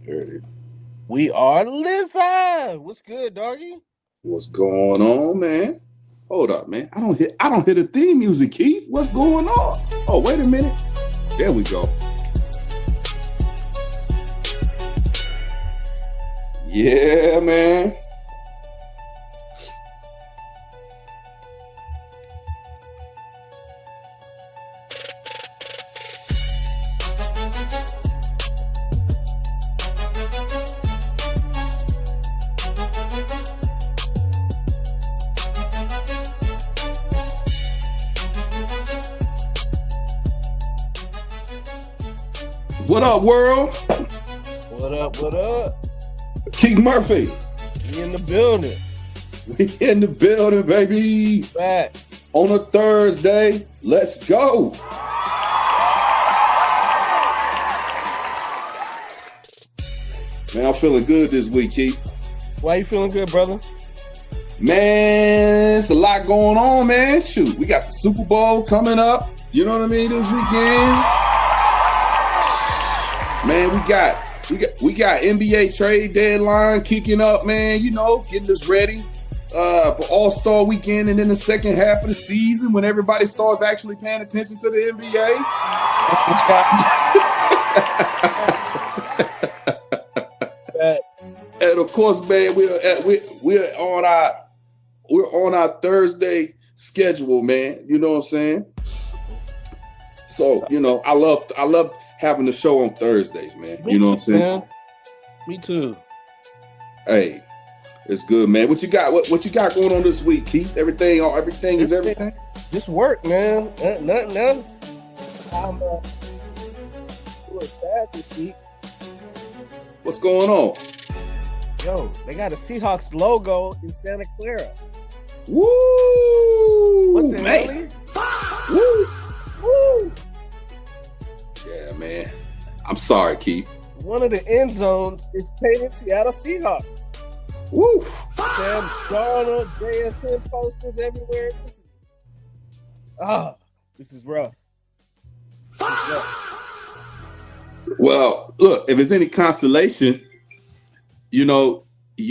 Heard it. We are live. What's good, doggy? What's going on, man? Hold up, man. I don't hear the theme music, Keith. What's going on? Oh, wait a minute. There we go. Yeah, man. What up, world? What up? What up? Keith Murphy. We in the building. We in the building, baby. Back. On a Thursday. Let's go. Man, I'm feeling good this week, Keith. Why you feeling good, brother? Man, it's a lot going on, man. Shoot, we got the Super Bowl coming up. You know what I mean? This weekend. Man, we got NBA trade deadline kicking up, man. You know, getting us ready for All-Star weekend and then the second half of the season when everybody starts actually paying attention to the NBA. And of course, man, we're on our Thursday schedule, man. You know what I'm saying? So, you know, I love having the show on Thursdays, man. You know what I'm saying? Man. Me too. Hey, it's good, man. What you got? What you got going on this week, Keith? Everything is everything. Just work, man. Nothing else. I'm a little sad this week. What's going on? Yo, they got a Seahawks logo in Santa Clara. Woo! What the man. hell? Woo! Woo! Yeah, man. I'm sorry, Keith. One of the end zones is painted Seattle Seahawks. Woo! Sam Darnold, JSN posters everywhere. This is rough. Well, look, if it's any consolation, you know, the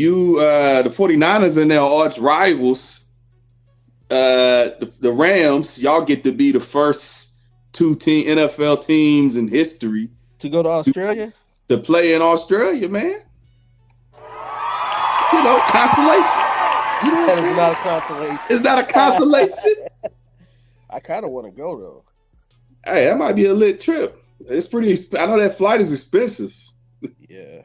49ers and their arch rivals, the Rams, y'all get to be the first two NFL teams in history To go to Australia? to play in Australia, man. You know, consolation. You know what That I'm is saying? not a consolation. It's not a consolation. I kind of want to go, though. Hey, that might be a lit trip. It's pretty. I know that flight is expensive. Yeah.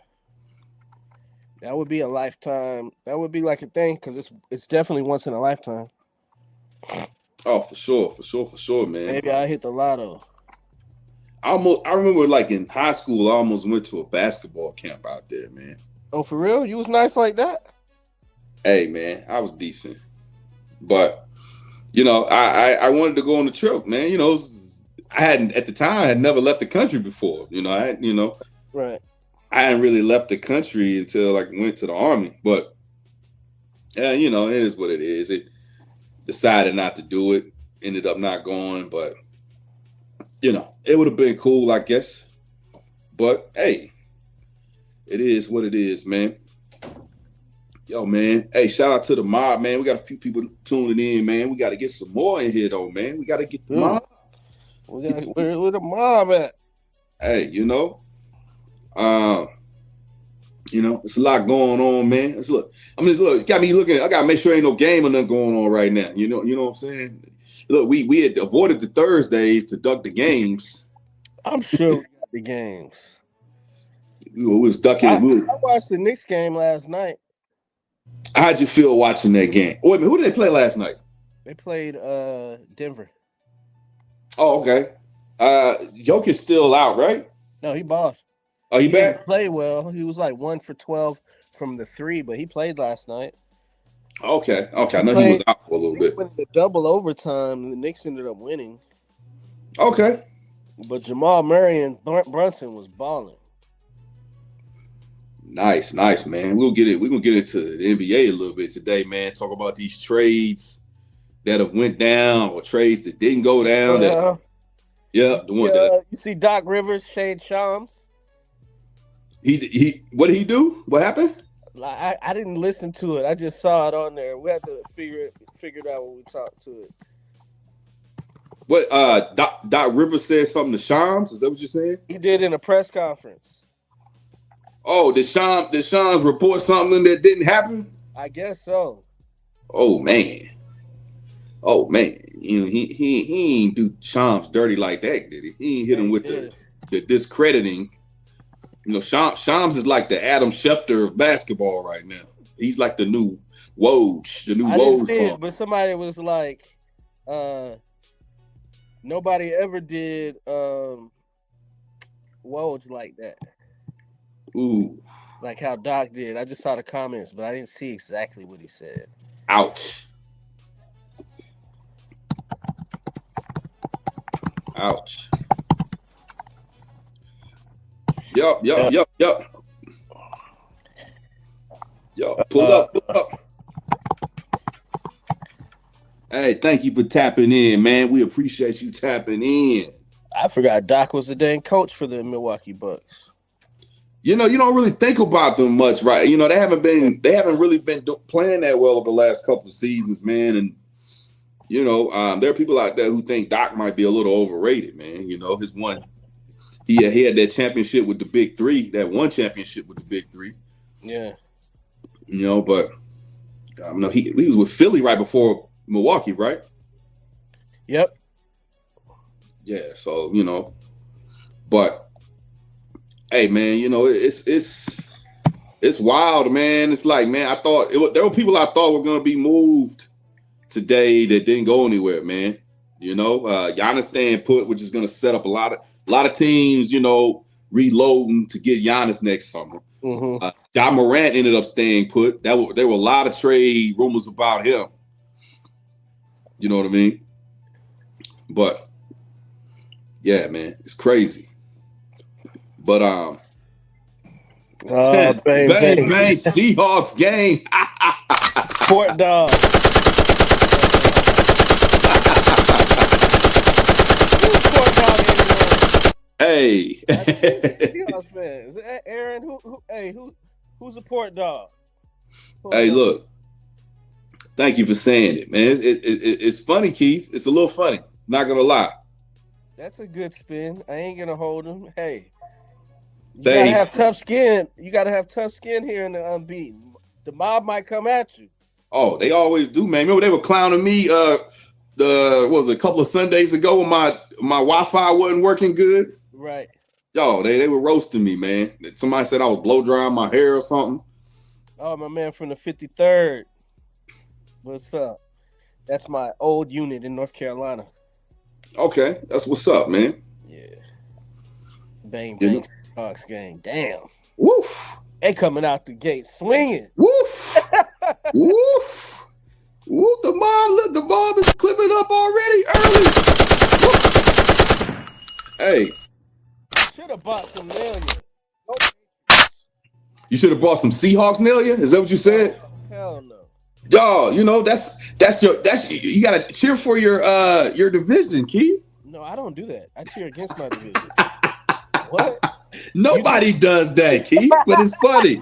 That would be a lifetime. That would be like a thing because it's definitely once in a lifetime. Oh, for sure, man. Maybe I hit the lotto. I remember, like in high school, I almost went to a basketball camp out there, man. Oh, for real? You was nice like that? Hey, man, I was decent, but you know, I wanted to go on the trip, man. You know, I had never left the country before. You know, Right. I hadn't really left the country until I went to the Army. But you know, it is what it is. It decided not to do it. Ended up not going, but you know, it would have been cool, I guess. But hey, it is what it is, man. Yo, man. Hey, shout out to the Mobb, man. We got a few people tuning in, man. We got to get some more in here, though, man. We got to get the Mobb. Where the Mobb at? Hey, you know, it's a lot going on, man. Look, got me looking. I gotta make sure ain't no game or nothing going on right now. You know what I'm saying? Look, we had avoided the Thursdays to duck the games. I'm sure we got the games. We was ducking. I watched the Knicks game last night. How'd you feel watching that game? Wait a minute, who did they play last night? They played Denver. Oh, okay. Jokic's still out, right? No, he bossed. Oh, he back? Didn't play well. He was like 1 for 12 from the 3, but he played last night. Okay. I know he was out for a little bit. Went into double overtime, and the Knicks ended up winning. Okay. But Jamal Murray and Brunson was balling. Nice, man. We're gonna get into the NBA a little bit today, man. Talk about these trades that have went down or trades that didn't go down. You see Doc Rivers, Shade Shams. He what did he do? What happened? Like I didn't listen to it. I just saw it on there. We had to figure it out when we talked to it. What Doc Rivers said something to Shams? Is that what you're saying? He did in a press conference. Oh, did Shams report something that didn't happen? I guess so. Oh man. Oh man. You know, he ain't do Shams dirty like that, did he? He ain't hit him with the discrediting. You know, Shams is like the Adam Schefter of basketball right now. He's like the new Woj, the new I didn't Woj. see it, but somebody was like, nobody ever did Woj like that. Ooh. Like how Doc did. I just saw the comments, but I didn't see exactly what he said. Ouch. Ouch. Yup. Pull up. Hey, thank you for tapping in, man. We appreciate you tapping in. I forgot Doc was the dang coach for the Milwaukee Bucks. You know, you don't really think about them much, right? You know, they haven't really been playing that well over the last couple of seasons, man. And you know, there are people out there who think Doc might be a little overrated, man. You know, he had that championship with the Big Three, that one championship with the Big Three. Yeah. You know, but no, he was with Philly right before Milwaukee, right? Yep. Yeah, so you know, but hey, man, you know it's wild, man. It's like, man, there were people I thought were gonna be moved today that didn't go anywhere, man. You know, Giannis staying put, which is gonna set up a lot of teams, you know, reloading to get Giannis next summer. Mm-hmm. Ja Morant ended up staying put. There were a lot of trade rumors about him. You know what I mean? But yeah, man, it's crazy. But bang, Seahawks game. Port dog. Hey. Seahawks fans. Aaron, who's a port dog? Hey, look. Thank you for saying it, man. It's funny, Keith. It's a little funny. Not gonna lie. That's a good spin. I ain't gonna hold him. Hey, you gotta have tough skin. You gotta have tough skin here in the unbeaten. The mob might come at you. Oh, they always do, man. Remember they were clowning me. A couple of Sundays ago when my Wi-Fi wasn't working good. Right. Yo, they were roasting me, man. Somebody said I was blow drying my hair or something. Oh, my man from the 53rd. What's up? That's my old unit in North Carolina. Okay, that's what's up, man. Yeah. Bang, bang, Hawks game. Damn. Woof. They coming out the gate swinging. Woof. Woof. Woof. The mob is clipping up already early. Woof. Hey. Should have bought some million. You should have bought some Seahawks, Nelia? Is that what you said? Hell no. Yo, you know, you gotta cheer for your division, Keith. No, I don't do that. I cheer against my division. What? Nobody does that, Keith, but it's funny.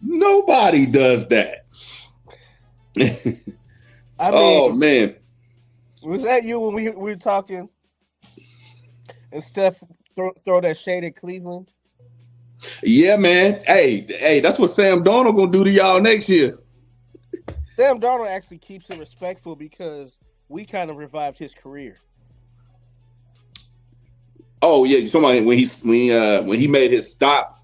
Nobody does that. I mean, oh man. Was that you when we were talking and Steph throw that shade at Cleveland? Yeah, man. Hey, that's what Sam Darnold gonna do to y'all next year. Sam Darnold actually keeps it respectful because we kind of revived his career. Oh yeah, somebody when he made his stop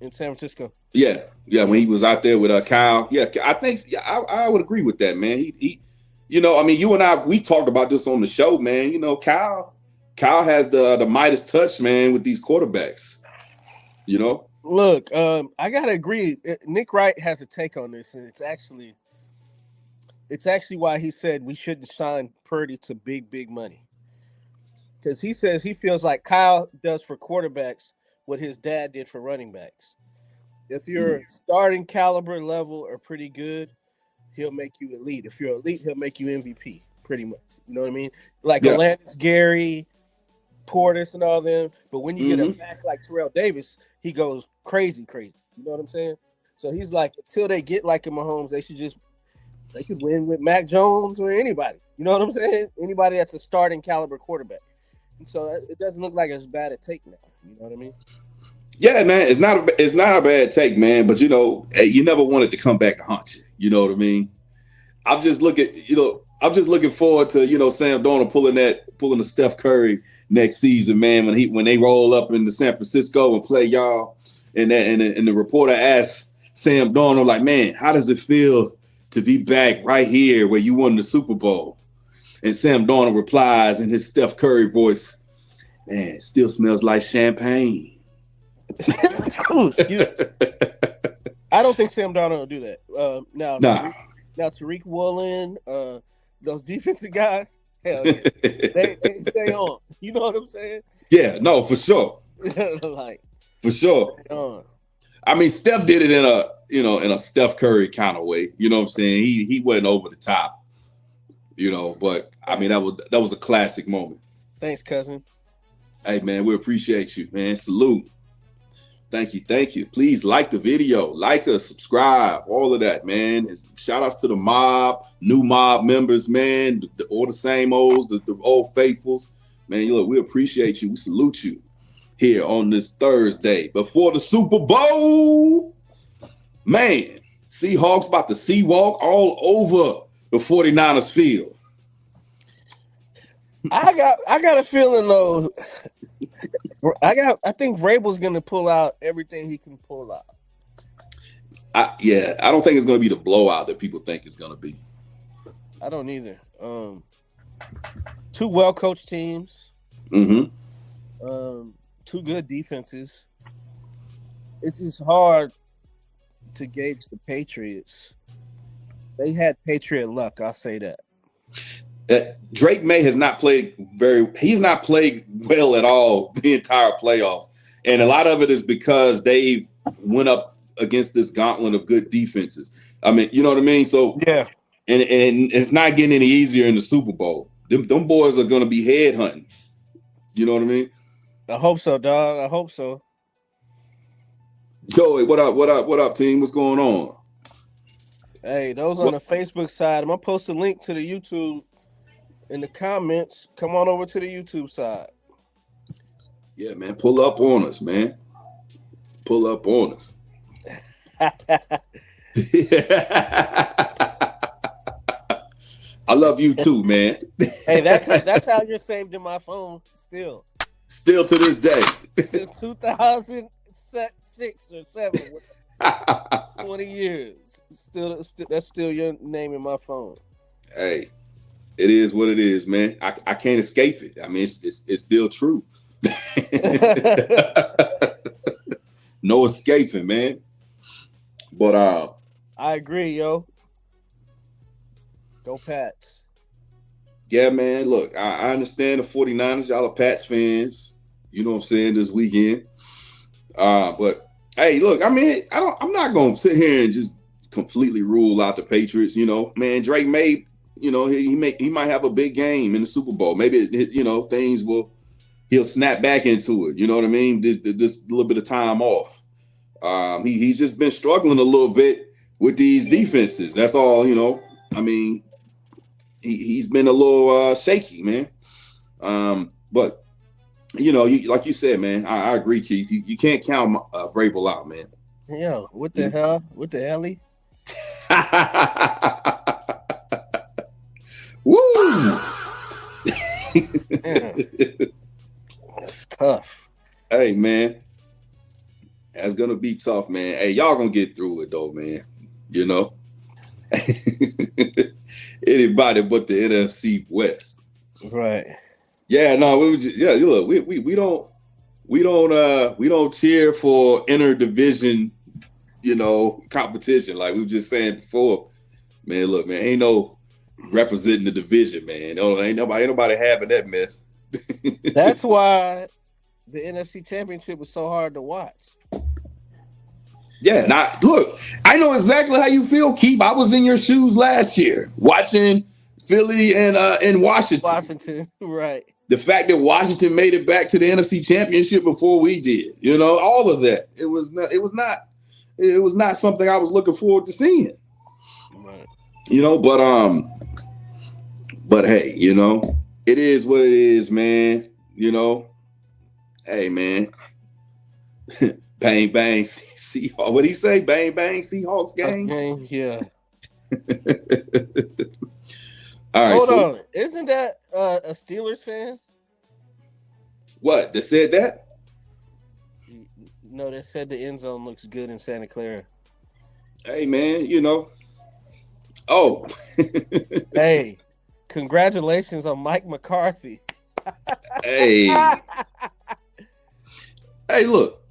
in San Francisco. Yeah, when he was out there with Kyle. Yeah, I think I would agree with that, man. He you know, I mean, you and I, we talked about this on the show, man. You know, Kyle has the Midas touch, man, with these quarterbacks. You know, look, I gotta agree. Nick Wright has a take on this, and it's actually why he said we shouldn't sign Purdy to big money, because he says he feels like Kyle does for quarterbacks what his dad did for running backs. If you're starting caliber level or pretty good, he'll make you elite. If you're elite, he'll make you MVP, pretty much. You know what I mean? Like Atlantis Gary, Portis and all them. But when you get a Mm-hmm. back like Terrell Davis, he goes crazy. You know what I'm saying? So he's like, until they get like in Mahomes, they could win with Mac Jones or anybody. You know what I'm saying? Anybody that's a starting caliber quarterback. And so it doesn't look like it's bad at take now. You know what I mean? Yeah, man, it's not a bad take, man. But you never wanted to come back to haunt you. You know what I mean? I'm just looking forward to Sam Darnold pulling the Steph Curry next season, man. When they roll up into San Francisco and play y'all, and the reporter asks Sam Darnold like, man, how does it feel to be back right here where you won the Super Bowl? And Sam Darnold replies in his Steph Curry voice, man, it still smells like champagne. Ooh, excuse me. I don't think Sam Darnold will do that. Nah. Now Tariq Woolen, those defensive guys, hell yeah, they stay on. You know what I'm saying? Yeah, no, for sure. Like, for sure. I mean, Steph did it in a Steph Curry kind of way. You know what I'm saying? He wasn't over the top. But I mean that was a classic moment. Thanks, cousin. Hey man, we appreciate you, man. Salute. Thank you. Please like the video, like us, subscribe, all of that, man. And shout outs to the Mobb, new Mobb members, man. All the same olds, the old faithfuls. Man, look, we appreciate you. We salute you here on this Thursday before the Super Bowl. Man, Seahawks about to sea-walk all over the 49ers field. I got a feeling though. I think Vrabel's gonna pull out everything he can pull out. I don't think it's gonna be the blowout that people think it's gonna be. I don't either. Two well-coached teams. Mm-hmm. Two good defenses. It's just hard to gauge the Patriots. They had Patriot luck, I'll say that. Drake May has not played he's not played well at all the entire playoffs. And a lot of it is because they went up against this gauntlet of good defenses. I mean, you know what I mean? So yeah. And it's not getting any easier in the Super Bowl. Them boys are gonna be head hunting. You know what I mean? I hope so, dog. I hope so. Joey, what up, team? What's going on? Hey, those on the Facebook side, I'm gonna post a link to the YouTube in the comments. Come on over to the YouTube side. Yeah, man. Pull up on us, man. Pull up on us. I love you too, man. Hey, that's how you're saved in my phone still. Still to this day. Since 2006 or 7, 20 years. That's still your name in my phone. Hey, it is what it is, man. I can't escape it. I mean, it's still true. No escaping, man. But I agree, yo. Go Pats. Yeah, man. Look, I understand the 49ers. Y'all are Pats fans. You know what I'm saying, this weekend. But hey, look, I mean, I'm not gonna sit here and just completely rule out the Patriots. You know, man, Drake may, he might have a big game in the Super Bowl. Maybe he'll snap back into it. You know what I mean? This little bit of time off. He's just been struggling a little bit with these defenses. That's all, I mean, he's been a little shaky, man. But like you said, man, I agree, Keith. You can't count Vrabel out, man. Yo, what the hell? What the hell? Woo! That's tough. Hey, man. That's gonna be tough, man. Hey, y'all gonna get through it though, man. Anybody but the NFC West. Right. Yeah, no, look, we don't cheer for inter-division, competition. Like we were just saying before, man, look, man, ain't no representing the division, man. Ain't nobody having that mess. That's why the NFC Championship was so hard to watch. Yeah, now look, I know exactly how you feel, Keith. I was in your shoes last year watching Philly and Washington. Right. The fact that Washington made it back to the NFC Championship before we did, all of that. It was not something I was looking forward to seeing. Right. But hey, it is what it is, man. Hey, man. Bang bang, Seahawks. What did he say? Bang bang, Seahawks game. Okay, yeah. All right. Hold on. Isn't that a Steelers fan? What? They said that? No, they said the end zone looks good in Santa Clara. Hey, man. Oh. Hey, congratulations on Mike McCarthy. Hey. Hey, look.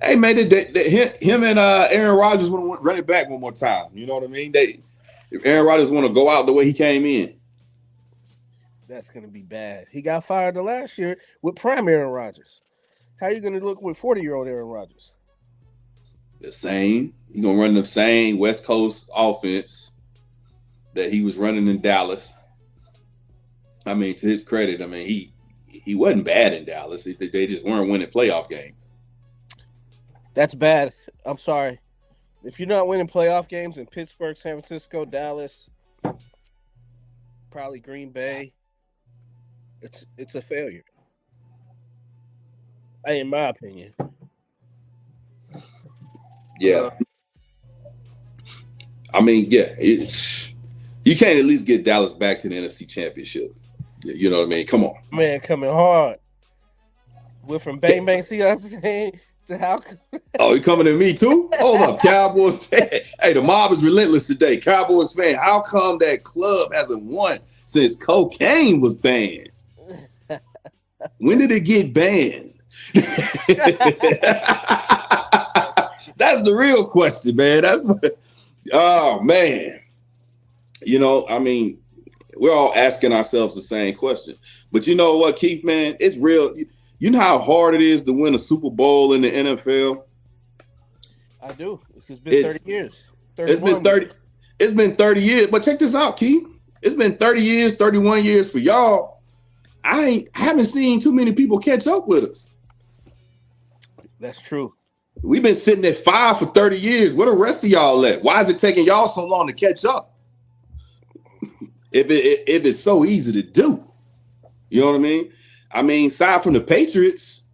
Hey, man, him and Aaron Rodgers want to run it back one more time. You know what I mean? Aaron Rodgers want to go out the way he came in. That's going to be bad. He got fired the last year with prime Aaron Rodgers. How are you going to look with 40-year-old Aaron Rodgers? The same. He's going to run the same West Coast offense that he was running in Dallas. I mean, to his credit, he wasn't bad in Dallas. They just weren't winning playoff games. That's bad. I'm sorry. If you're not winning playoff games in Pittsburgh, San Francisco, Dallas, probably Green Bay, it's a failure. In my opinion. Yeah. You can't at least get Dallas back to the NFC Championship. You know what I mean? Come on. Man, coming hard. We're from Bang Bang Seahawks to how? Oh, you coming at me too? Hold up, Cowboys fan. Hey, the mob is relentless today. Cowboys fan, how come that club hasn't won since cocaine was banned? When did it get banned? That's the real question, man. Oh, man. We're all asking ourselves the same question. But you know what, Keith, man? It's real. You know how hard it is to win a Super Bowl in the NFL? I do. It's been 30 years. It's been 30 years. But check this out, Keith. It's been 30 years, 31 years for y'all. I haven't seen too many people catch up with us. That's true. We've been sitting at 5 for 30 years. Where the rest of y'all at? Why is it taking y'all so long to catch up? If it's so easy to do. You know what I mean? Aside from the Patriots,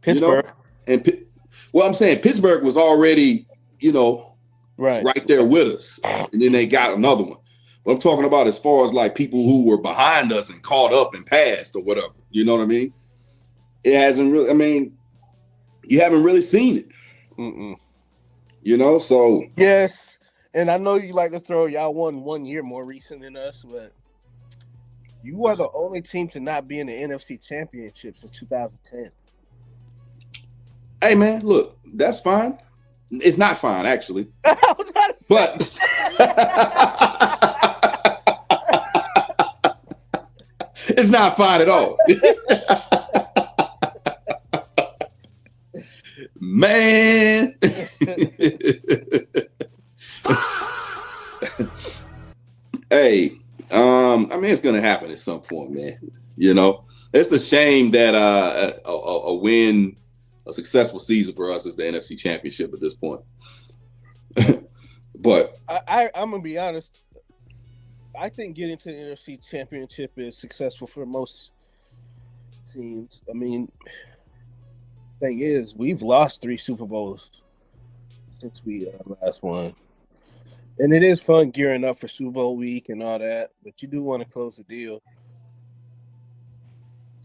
Pittsburgh. I'm saying Pittsburgh was already, right there with us. And then they got another one. But I'm talking about as far as like people who were behind us and caught up and passed or whatever. You know what I mean? It hasn't really, you haven't really seen it. Mm-mm. So. Yes. And I know you like to throw y'all won 1 year more recent than us, but you are the only team to not be in the NFC Championship since 2010. Hey, man, look, that's fine. It's not fine, actually. But it's not fine at all. Man. Hey, it's gonna happen at some point, man. It's a shame that a successful season for us is the NFC Championship at this point. But I'm gonna be honest. I think getting to the NFC Championship is successful for most teams. Thing is, we've lost 3 Super Bowls since we last won. And it is fun gearing up for Super Bowl week and all that, but you do want to close the deal.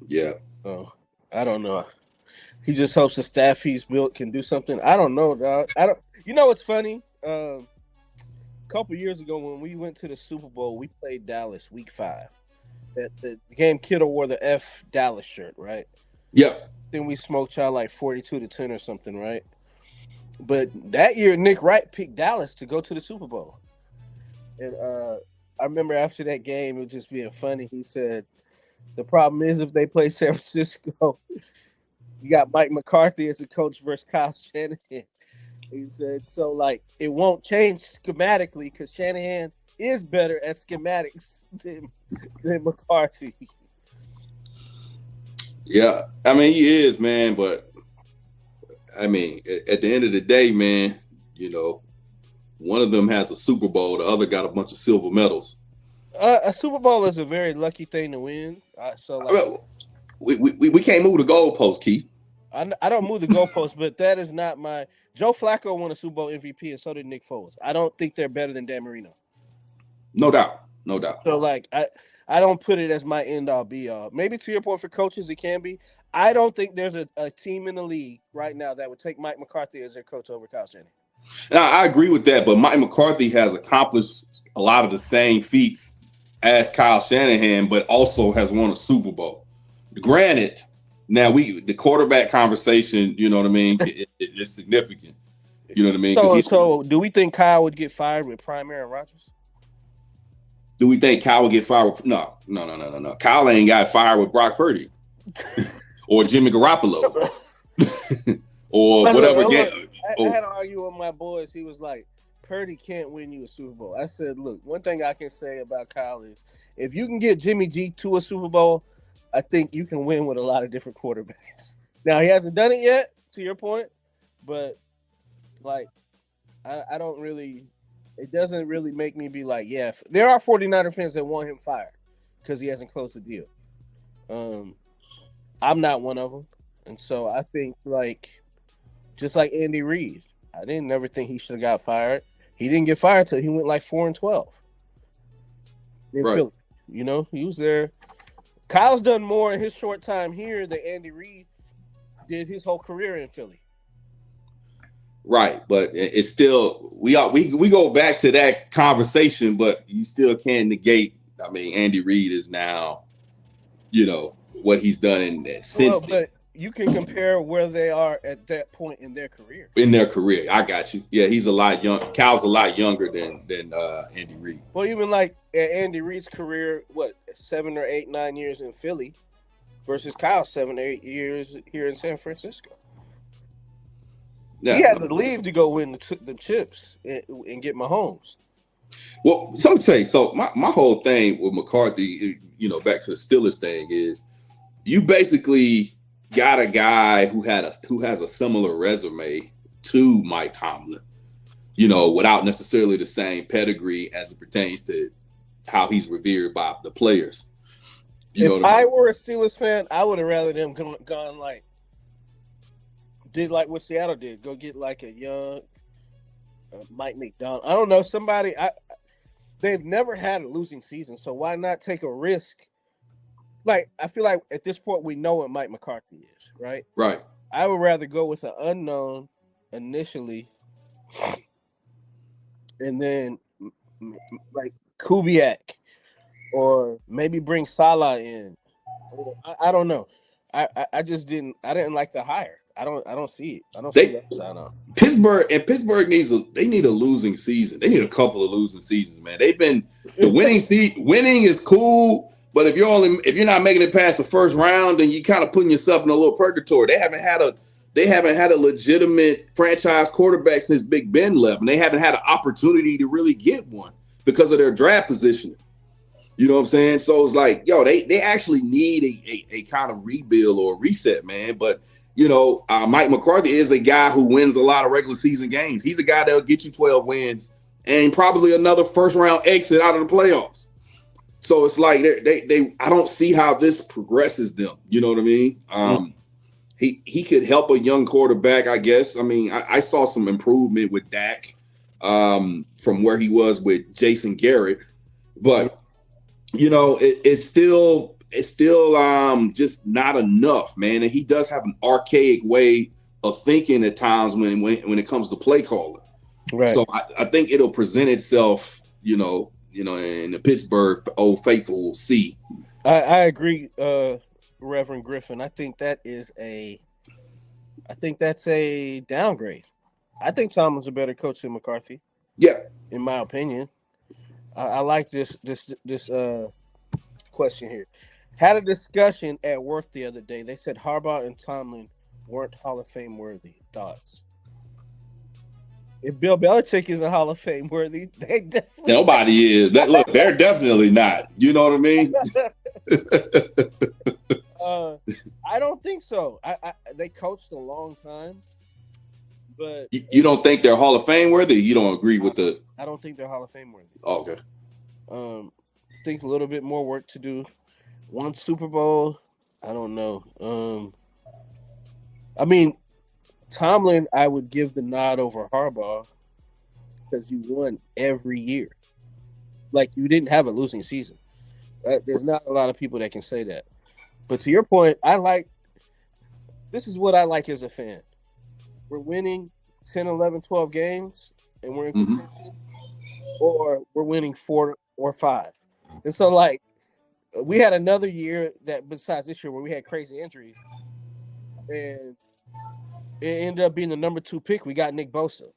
Yeah. So, I don't know. He just hopes the staff he's built can do something. I don't know, dog. You know what's funny? A couple years ago when we went to the Super Bowl, we played Dallas week 5. The game Kittle wore the F Dallas shirt, right? Yep. Then we smoked y'all like 42-10 or something, right? But that year, Nick Wright picked Dallas to go to the Super Bowl. And I remember after that game, it was just being funny. He said, the problem is if they play San Francisco, you got Mike McCarthy as the coach versus Kyle Shanahan. He said, so, it won't change schematically because Shanahan is better at schematics than McCarthy. Yeah, I mean he is, man. But I mean, at the end of the day, man, you know, one of them has a Super Bowl, the other got a bunch of silver medals. A Super Bowl is a very lucky thing to win. So I like, mean, we can't move the goalpost, Keith. I don't move the goalposts, but that is not my. Joe Flacco won a Super Bowl MVP, and so did Nick Foles. I don't think they're better than Dan Marino. No doubt, no doubt. So like, I don't put it as my end all be all. Maybe to your point, for coaches, it can be. I don't think there's a team in the league right now that would take Mike McCarthy as their coach over Kyle Shanahan. Now, I agree with that, but Mike McCarthy has accomplished a lot of the same feats as Kyle Shanahan, but also has won a Super Bowl. Granted, now the quarterback conversation, you know what I mean, it's significant. You know what I mean? So do we think Kyle would get fired with prime Aaron Rodgers? Do we think Kyle would get fired? No. Kyle ain't got fired with Brock Purdy or Jimmy Garoppolo or whatever. I had to argue with my boys. He was like, Purdy can't win you a Super Bowl. I said, look, one thing I can say about Kyle is if you can get Jimmy G to a Super Bowl, I think you can win with a lot of different quarterbacks. Now, he hasn't done it yet, to your point, but like, I don't really, it doesn't really make me be like, yeah, there are 49er fans that want him fired because he hasn't closed the deal. I'm not one of them. And so I think, like, just like Andy Reid, I didn't never think he should have got fired. He didn't get fired till he went like 4-12. Right. Philly. You know, he was there. Kyle's done more in his short time here than Andy Reid did his whole career in Philly. Right, but it's still we go back to that conversation, but you still can't negate. I mean, Andy Reid is now, you know, what he's done since. Well, but you can compare where they are at that point in their career. In their career, I got you. Yeah, he's a lot young. Cal's a lot younger than Andy Reid. Well, even like Andy Reid's career, 7 or 8, 9 years in Philly, versus Kyle's 7 or 8 years here in San Francisco. Yeah. He had to leave to go win the chips and get Mahomes. Well, some say so. My whole thing with McCarthy, you know, back to the Steelers thing is, you basically got a guy who has a similar resume to Mike Tomlin, you know, without necessarily the same pedigree as it pertains to how he's revered by the players. If I were a Steelers fan, I would have rather them gone like did like what Seattle did. Go get like a young Mike McDonald. I don't know, somebody. They've never had a losing season, so why not take a risk? Like, I feel like at this point we know what Mike McCarthy is, right? Right. I would rather go with an unknown initially, and then like Kubiak, or maybe bring Salah in. I don't know. I didn't like the hire. I don't see it. I don't see that side on. Pittsburgh need a losing season. They need a couple of losing seasons, man. They've been the winning is cool, but if you're not making it past the first round, then you kind of putting yourself in a little purgatory. They haven't had a legitimate franchise quarterback since Big Ben left, and they haven't had an opportunity to really get one because of their draft positioning. You know what I'm saying? So it's like, yo, they actually need a kind of rebuild or a reset, man. But you know, Mike McCarthy is a guy who wins a lot of regular season games. He's a guy that'll get you 12 wins and probably another first round exit out of the playoffs. So it's like they I don't see how this progresses them. You know what I mean? He could help a young quarterback, I guess. I mean, I saw some improvement with Dak from where he was with Jason Garrett, but you know, it's still just not enough, man. And he does have an archaic way of thinking at times when it comes to play calling. Right. So I think it'll present itself, you know, in the Pittsburgh Old Faithful will see. I agree, Reverend Griffin. I think that's a downgrade. I think Tomlin's a better coach than McCarthy. Yeah, in my opinion. I like this question here. Had a discussion at work the other day. They said Harbaugh and Tomlin weren't Hall of Fame worthy. Thoughts? If Bill Belichick is a Hall of Fame worthy, they definitely Nobody is. Look, they're definitely not. You know what I mean? uh, I don't think so. They coached a long time, but You don't think they're Hall of Fame worthy? You don't agree with the? I don't think they're Hall of Fame worthy. Oh, okay. Think a little bit more work to do. One Super Bowl, I don't know. I mean, Tomlin, I would give the nod over Harbaugh because you won every year. Like you didn't have a losing season. There's not a lot of people that can say that. But to your point, this is what I like as a fan. We're winning 10, 11, 12 games and we're in contention, or we're winning 4 or 5. And so, like, we had another year that, besides this year, where we had crazy injuries, and it ended up being the number 2 pick. We got Nick Bosa.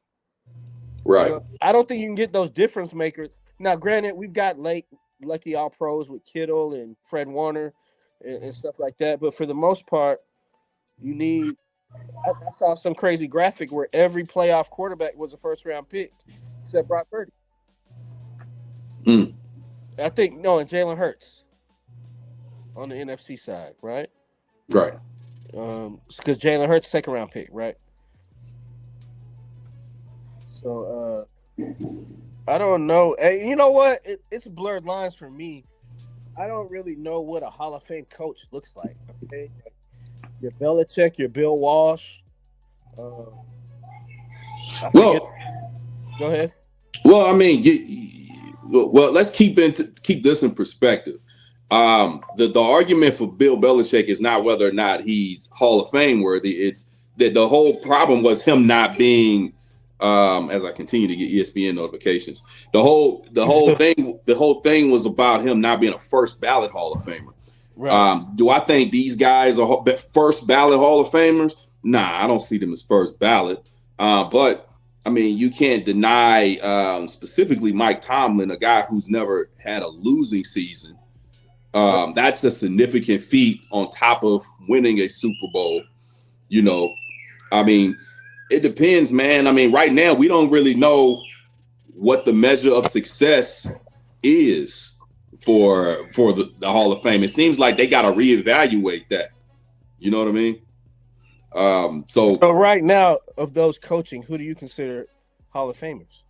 Right. You know, I don't think you can get those difference makers. Now, granted, we've got lucky all pros with Kittle and Fred Warner and stuff like that. But for the most part, you need. I saw some crazy graphic where every playoff quarterback was a first-round pick, except Brock Purdy. I think and Jalen Hurts on the NFC side, right? Right. Because Jalen Hurts second-round pick, right? So I don't know. Hey, you know what? It's blurred lines for me. I don't really know what a Hall of Fame coach looks like. Okay, your Belichick, your Bill Walsh. Go ahead. Well, I mean, let's keep this in perspective. The argument for Bill Belichick is not whether or not he's Hall of Fame worthy. It's that the whole problem was him not being. As I continue to get ESPN notifications, the whole thing was about him not being a first ballot Hall of Famer. Right. Do I think these guys are first ballot Hall of Famers? Nah, I don't see them as first ballot. But I mean, you can't deny specifically Mike Tomlin, a guy who's never had a losing season. That's a significant feat on top of winning a Super Bowl. You know, I mean, it depends, man. I mean, right now we don't really know what the measure of success is for the Hall of Fame. It seems like they got to reevaluate that. You know what I mean? So right now, of those coaching, who do you consider Hall of Famers?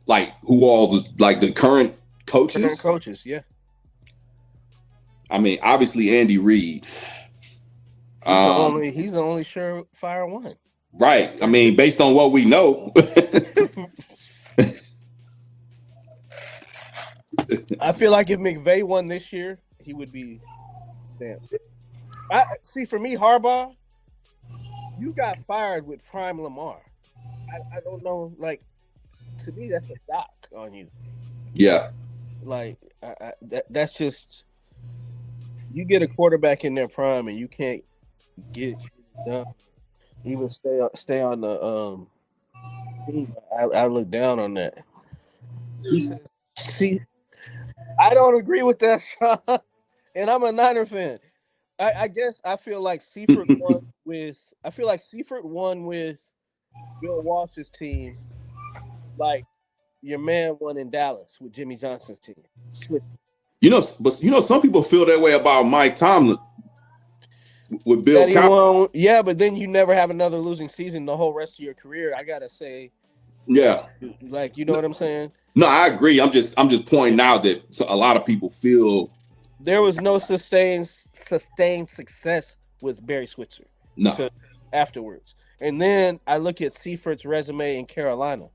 Like who all the current coaches? Current coaches, yeah. I mean, obviously Andy Reid. He's the only surefire one. Right. I mean, based on what we know. I feel like if McVay won this year, he would be stamped. For me, Harbaugh, you got fired with prime Lamar. I don't know, like, to me, that's a dock on you. Yeah. Like, that's just, you get a quarterback in their prime and you can't get it done. Even stay on the team. I look down on that. He says, see, I don't agree with that, Sean, and I'm a Niner fan. I guess I feel like Seifert won with. I feel like Seifert won with Bill Walsh's team, like your man won in Dallas with Jimmy Johnson's team. But some people feel that way about Mike Tomlin with Bill Cowher. Yeah, but then you never have another losing season the whole rest of your career. I gotta say, yeah, like, you know what I'm saying? No, I agree. I'm just pointing out that a lot of people feel there was no sustained success with Barry Switzer. No. Afterwards. And then I look at Seifert's resume in Carolina.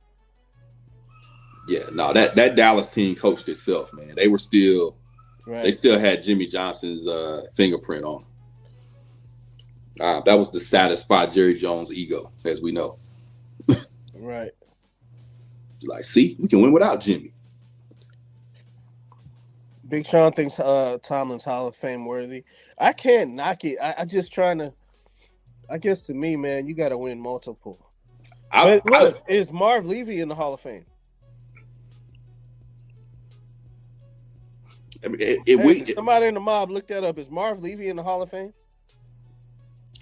Yeah, no, that Dallas team coached itself, man. They were still They still had Jimmy Johnson's fingerprint on them. That was to satisfy Jerry Jones' ego, as we know. Right. Like, see, we can win without Jimmy. Big Sean thinks Tomlin's Hall of Fame worthy. I can't knock it. I just trying to. I guess to me, man, you got to win multiple. Is Marv Levy in the Hall of Fame? I mean, somebody in the mob looked that up. Is Marv Levy in the Hall of Fame?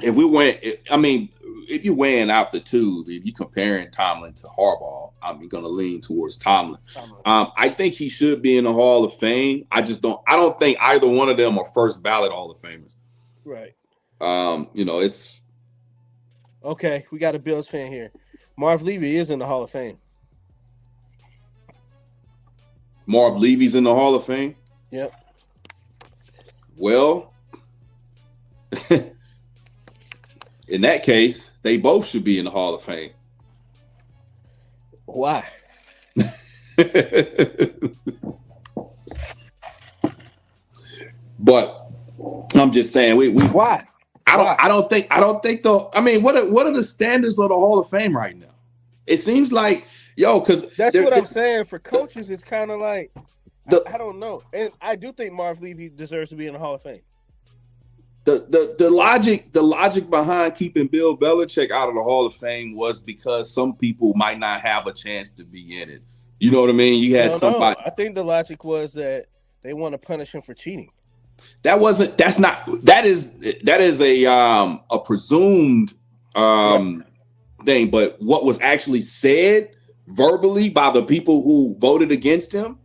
if we went, I mean, if you're weighing out the two, if you're comparing Tomlin to Harbaugh, I'm going to lean towards Tomlin. I think he should be in the Hall of Fame. I don't think either one of them are first ballot Hall of Famers. Right. It's okay. We got a Bills fan here. Marv Levy is in the Hall of Fame. Mobb Levy's in the Hall of Fame. Yep. Well, in that case, they both should be in the Hall of Fame. Why? But I'm just saying, why? I don't think though. I mean, what are the standards of the Hall of Fame right now? It seems like because that's what I'm saying. For coaches, it's kind of like I don't know, and I do think Marv Levy deserves to be in the Hall of Fame. The logic behind keeping Bill Belichick out of the Hall of Fame was because some people might not have a chance to be in it. You know what I mean? You had somebody. No. I think the logic was that they want to punish him for cheating. That is a presumed thing, but what was actually said verbally by the people who voted against him,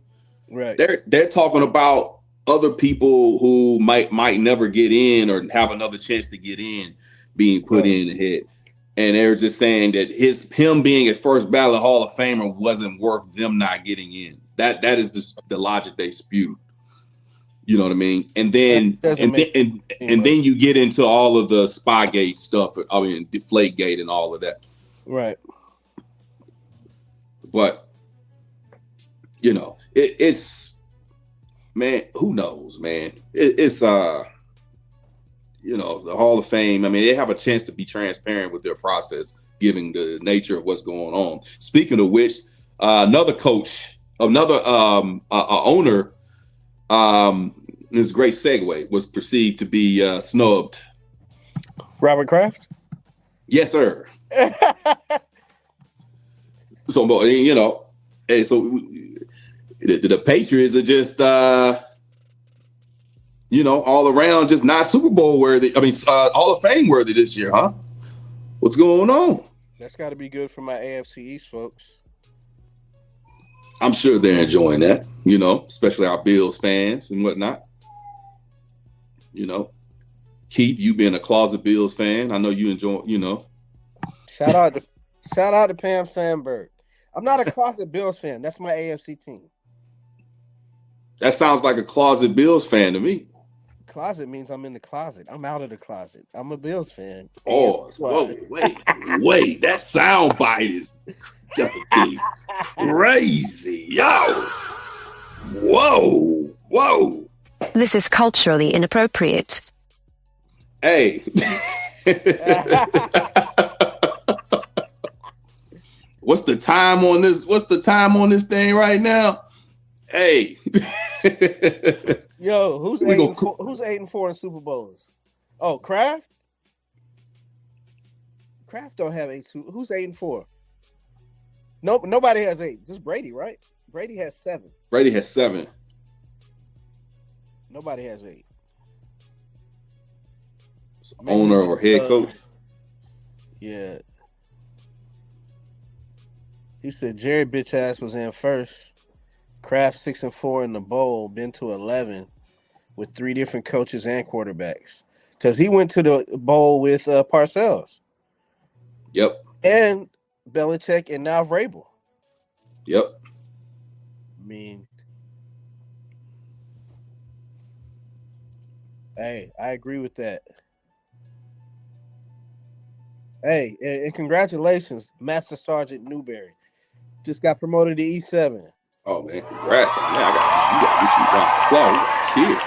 right? They're talking about other people who might never get in or have another chance to get in being put in ahead. And they're just saying that him being a first ballot Hall of Famer wasn't worth them not getting in. That is the logic they spewed. You know what I mean? And then then you get into all of the Spygate stuff. I mean, Deflategate and all of that. Right. But it's man, who knows, man? It's the Hall of Fame. I mean, they have a chance to be transparent with their process, given the nature of what's going on. Speaking of which, another coach, another owner, this great segue, was perceived to be snubbed. Robert Kraft? Yes, sir. So, so the Patriots are just, all around just not Super Bowl worthy. I mean, Hall of Fame worthy this year, huh? What's going on? That's got to be good for my AFC East folks. I'm sure they're enjoying that, especially our Bills fans and whatnot. Keith, you being a closet Bills fan, I know you enjoy, Shout out to Pam Sandberg. I'm not a closet Bills fan. That's my AFC team. That sounds like a closet Bills fan to me. Closet means I'm in the closet. I'm out of the closet. I'm a Bills fan. Oh, wait. That sound bite is gonna be crazy. Yo. Whoa. This is culturally inappropriate. Hey. What's the time on this thing right now? Hey. Yo, who's 8-4 in Super Bowls? Oh, Kraft? Kraft don't have 8. Who's 8-4? Nope, nobody has 8. Just Brady, right? Brady has 7. Brady has 7. Nobody has 8. Owner or head coach? Yeah. He said Jerry bitch ass was in first. Kraft 6-4 in the bowl, been to 11 with 3 different coaches and quarterbacks. Because he went to the bowl with Parcells. Yep. And Belichick and now Vrabel. Yep. I mean, hey, I agree with that. Hey, and congratulations, Master Sergeant Newberry. Just got promoted to E7. Oh man, congrats! Man, you got to get you round of applause. We got to cheer.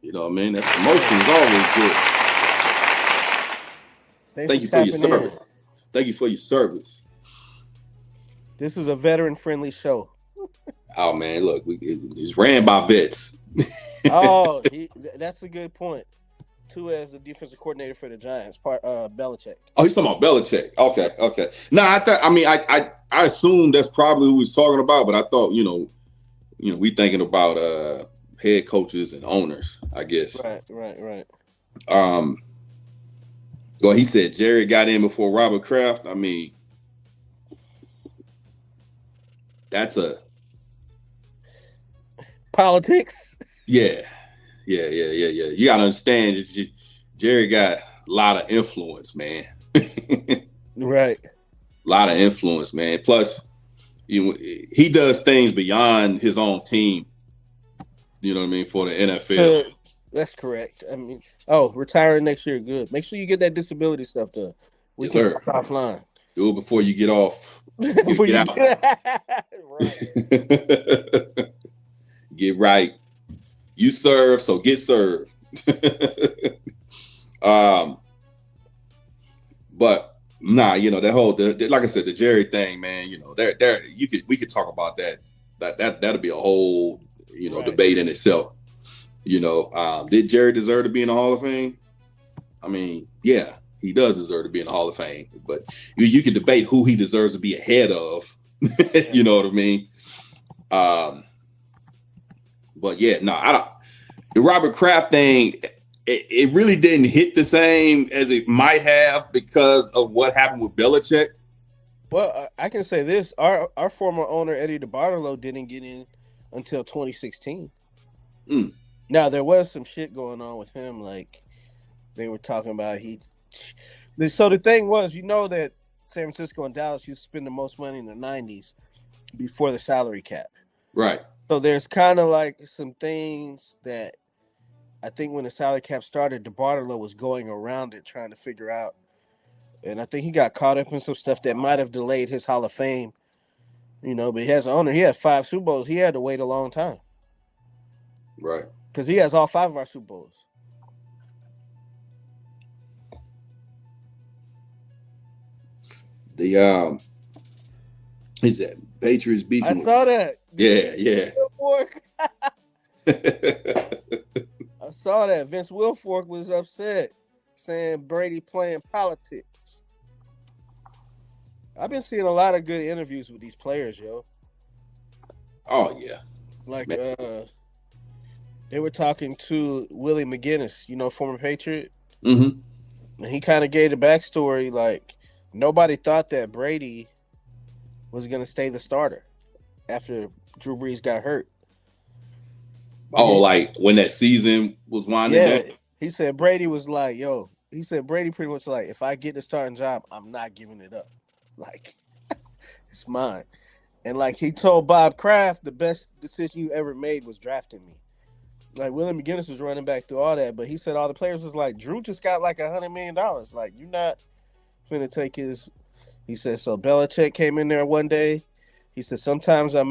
You know what I mean? That promotion is always good. Thank you for your service. Thank you for your service. This is a veteran-friendly show. Oh man, look, it's ran by vets. That's a good point. Too, as the defensive coordinator for the Giants, Belichick. Oh, he's talking about Belichick. Okay. No, I assumed that's probably who he's talking about, but I thought, we thinking about head coaches and owners, I guess. Right. Well, he said Jerry got in before Robert Kraft. I mean, that's a politics. yeah. You gotta understand, Jerry got a lot of influence, man. Right. A lot of influence, man. Plus, he does things beyond his own team. You know what I mean? For the NFL. That's correct. I mean, retiring next year, good. Make sure you get that disability stuff done. We Yes, can sir. talk offline. Do it before you get off. Before get you out. Right. Get right. You serve, so get served. But nah, that whole like I said, the Jerry thing, man. We could talk about that. That'll be a whole Right. debate in itself. Did Jerry deserve to be in the Hall of Fame? I mean, yeah, he does deserve to be in the Hall of Fame, but you could debate who he deserves to be ahead of. You know what I mean? But yeah, no, I don't. The Robert Kraft thing, it really didn't hit the same as it might have because of what happened with Belichick. Well, I can say this: our former owner Eddie DeBartolo didn't get in until 2016. Now there was some shit going on with him, like they were talking about So the thing was, that San Francisco and Dallas used to spend the most money in the 90s before the salary cap. Right. So there's kind of like some things that I think when the salary cap started, DeBartolo was going around it trying to figure out. And I think he got caught up in some stuff that might have delayed his Hall of Fame. But he has an owner. He had 5 Super Bowls. He had to wait a long time. Right. Because he has all 5 of our Super Bowls. Is that Patriots beating? I saw that. Yeah. I saw that. Vince Wilfork was upset, saying Brady playing politics. I've been seeing a lot of good interviews with these players, yo. Oh yeah. Like they were talking to Willie McGinnis, former Patriot. Mm-hmm. And he kind of gave the backstory, like nobody thought that Brady was going to stay the starter after Drew Brees got hurt. Oh, like when that season was winding down? He said Brady was like, Brady pretty much like, if I get the starting job, I'm not giving it up. Like, it's mine. And like he told Bob Kraft, the best decision you ever made was drafting me. Like Willie McGinnis was running back through all that, but he said all the players was like, Drew just got like $100 million. Like, you're not finna take his. He said, so Belichick came in there one day. He said, sometimes I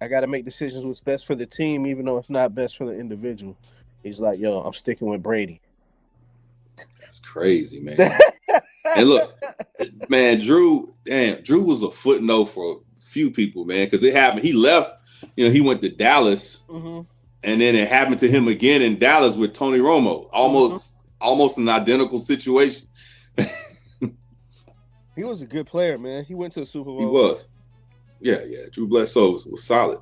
got to make decisions what's best for the team, even though it's not best for the individual. He's like, yo, I'm sticking with Brady. That's crazy, man. And look, man, Drew was a footnote for a few people, man, because it happened. He left, he went to Dallas, and then it happened to him again in Dallas with Tony Romo. Almost an identical situation. He was a good player, man. He went to the Super Bowl. He was. Yeah. Drew Bledsoe was solid.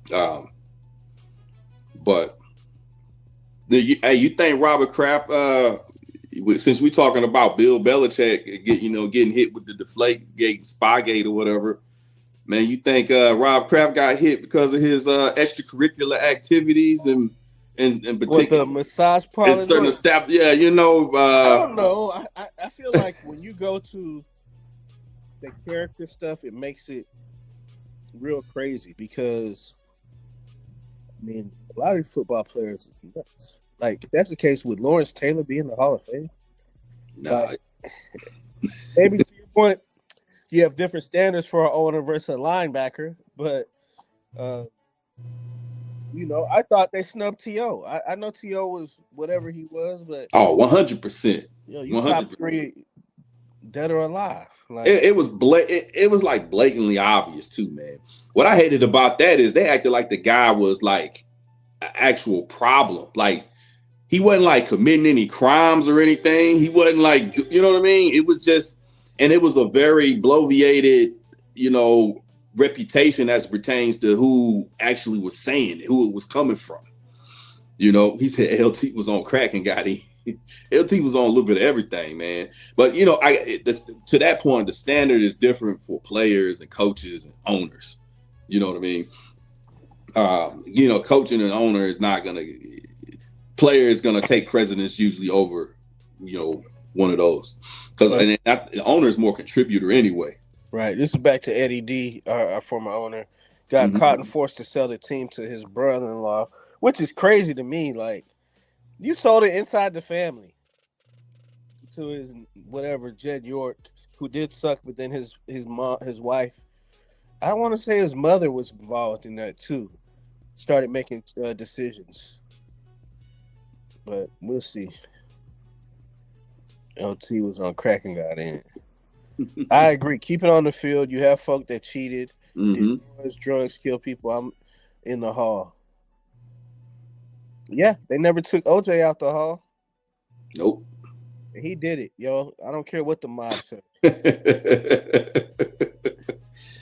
But you think Robert Kraft, since we're talking about Bill Belichick, getting hit with the Deflategate, Spygate or whatever, man, you think Rob Kraft got hit because of his extracurricular activities and with the massage parlor? And certain staff, I don't know. I feel like when you go to the character stuff, it makes it real crazy because, I mean, a lot of these football players is nuts. Like, if that's the case, would Lawrence Taylor be in the Hall of Fame? No. Maybe to your point, you have different standards for an owner versus a linebacker, but I thought they snubbed T.O. I know T.O. was whatever he was, but 100%. You top 3 dead or alive. Like, it was it was like blatantly obvious too, man. What I hated about that is they acted like the guy was like an actual problem. Like, he wasn't like committing any crimes or anything. He wasn't like, you know what I mean? It was just, and it was a very bloviated, reputation as pertains to who actually was saying it, who it was coming from. He said LT was on crack and got him. LT was on a little bit of everything, man. But to that point, the standard is different for players and coaches and owners. You know what I mean? Coaching and owner is not gonna. Player is gonna take precedence usually over, one of those, because the owner is more contributor anyway. Right. This is back to Eddie D, our former owner. Got caught and forced to sell the team to his brother-in-law, which is crazy to me. Like, you sold it inside the family to his whatever Jed York, who did suck, but then his wife, I want to say his mother was involved in that too. Started making decisions, but we'll see. LT was on crack and got in. I agree. Keep it on the field. You have folk that cheated, did drugs, kill people. I'm in the hall. Yeah, they never took OJ out the hall. Nope. He did it, yo. I don't care what the mob said.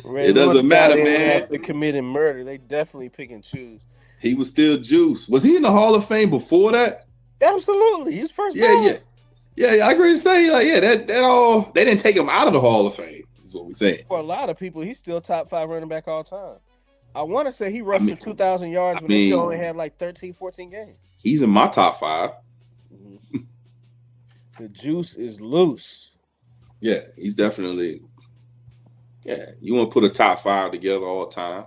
It doesn't matter, man. After committing murder, they definitely pick and choose. He was still juice. Was he in the Hall of Fame before that? Absolutely. He's first. Yeah. I agree to say, that all, they didn't take him out of the Hall of Fame, is what we saying. For a lot of people, he's still top 5 running back all time. I want to say he rushed for 2,000 yards when he only had like 13, 14 games. He's in my top 5. The juice is loose. Yeah, he's definitely. Yeah, you want to put a top 5 together all the time.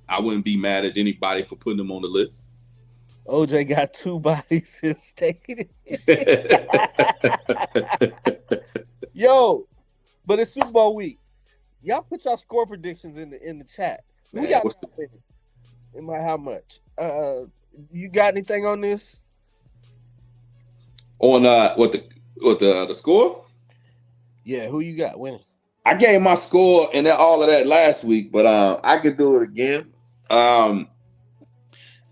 I wouldn't be mad at anybody for putting him on the list. OJ got 2 bodies in state. Yo, but it's Super Bowl week. Y'all put y'all score predictions in the chat. Man, how much? You got anything on this? On what the score? Yeah, who you got winning? I gave my score and all of that last week, but I could do it again.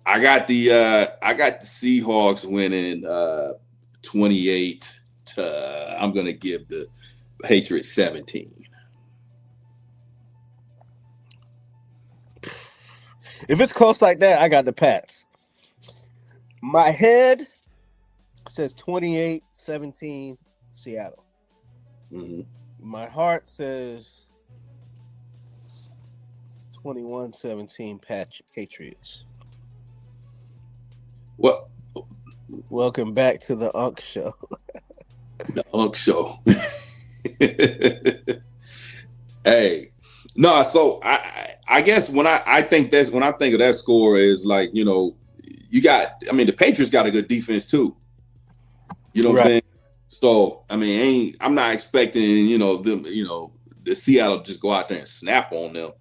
I got the Seahawks winning 28 to. I'm gonna give the Patriots 17. If it's close like that, I got the Pats. My head says 28-17 Seattle. My heart says 21-17 Patriots. What? Welcome back to the Unk Show. The Unk Show. Hey, no. So I guess when I think of that score is like, you got. I mean, the Patriots got a good defense too. You know what I'm saying? So I mean, I'm not expecting them. The Seattle just go out there and snap on them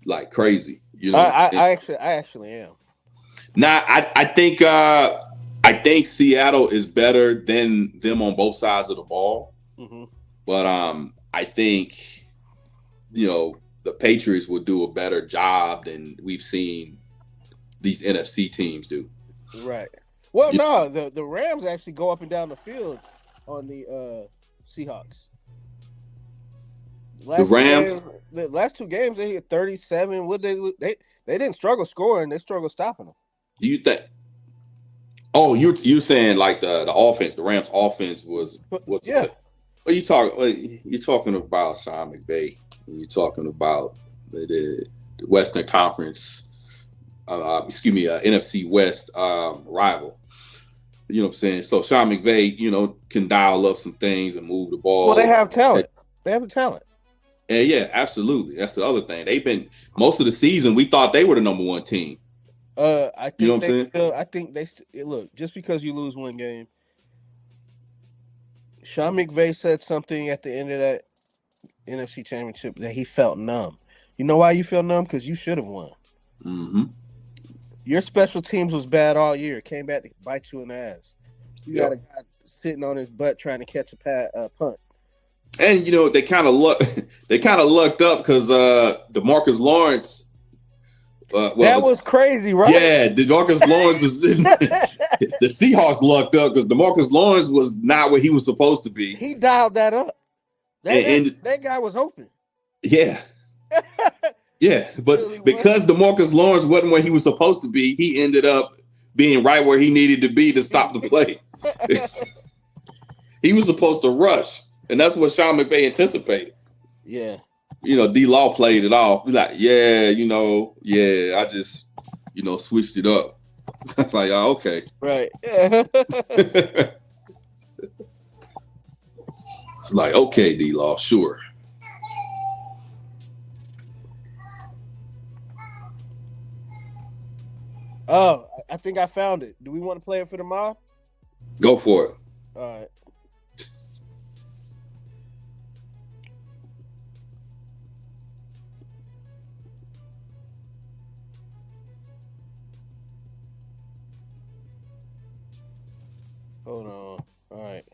like crazy. I actually am. Now, I think Seattle is better than them on both sides of the ball. But I think the Patriots will do a better job than we've seen these NFC teams do. Right. Well, no, the Rams actually go up and down the field on the Seahawks. The Rams? The last 2 games, they hit 37. They didn't struggle scoring. They struggled stopping them. Do you think? Oh, you're saying like the offense, the Rams' offense was yeah. Well, you're talking about Sean McVay. You're talking about the Western Conference. NFC West rival. You know what I'm saying? So Sean McVay, can dial up some things and move the ball. Well, they have talent. They have the talent. And yeah, absolutely. That's the other thing. They've been most of the season. We thought they were the number 1 team. I think you know what I'm saying? I think look, just because you lose 1 game. Sean McVay said something at the end of that NFC Championship that he felt numb. You know why you feel numb? Because you should have won. Your special teams was bad all year. It came back to bite you in the ass. You got a guy sitting on his butt trying to catch a punt. And they kind of lucked up because DeMarcus Lawrence. That was crazy, right? Yeah, DeMarcus Lawrence was in. The Seahawks lucked up because DeMarcus Lawrence was not where he was supposed to be. He dialed that up. That guy was open. Yeah. Yeah, but really because DeMarcus Lawrence wasn't where he was supposed to be, he ended up being right where he needed to be to stop the play. He was supposed to rush, and that's what Sean McVay anticipated. Yeah. D-Law played it off. He's like, I just, switched it up. It's like, oh, okay. Right. It's like, okay, D-Law, sure. Oh, I think I found it. Do we want to play it for the mob? Go for it. All right. Hold on. All right.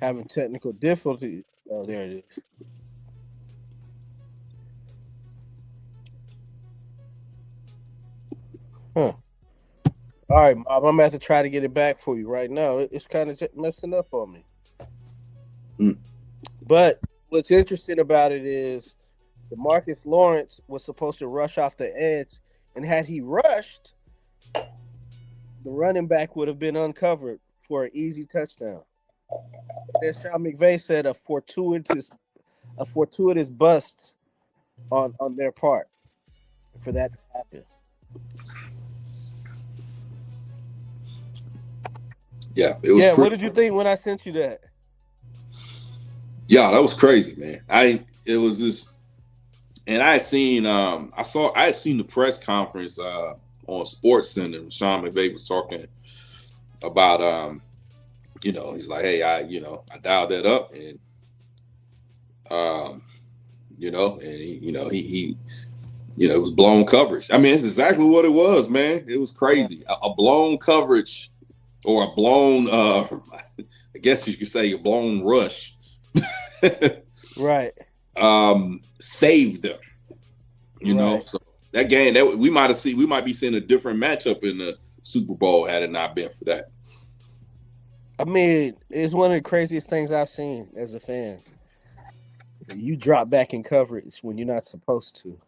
Having technical difficulty. Oh, there it is. Huh. All right, Mob, I'm gonna have to try to get it back for you right now. It's kind of messing up on me. But what's interesting about it is DeMarcus Lawrence was supposed to rush off the edge, and had he rushed, the running back would have been uncovered for an easy touchdown. And as Sean McVay said, a fortuitous bust on their part for that to happen. Yeah, it was. What did you think when I sent you that? Yeah, that was crazy, man. It was this, and I had seen the press conference on Sports Center. Sean McVay was talking about he's like, hey, I dialed that up, and he it was blown coverage. I mean, it's exactly what it was, man. It was crazy. A blown coverage, or a blown I guess you could say a blown rush. Right. Saved them. So that game that we might be seeing a different matchup in the Super Bowl had it not been for that. I mean, it's one of the craziest things I've seen as a fan. You drop back in coverage when you're not supposed to.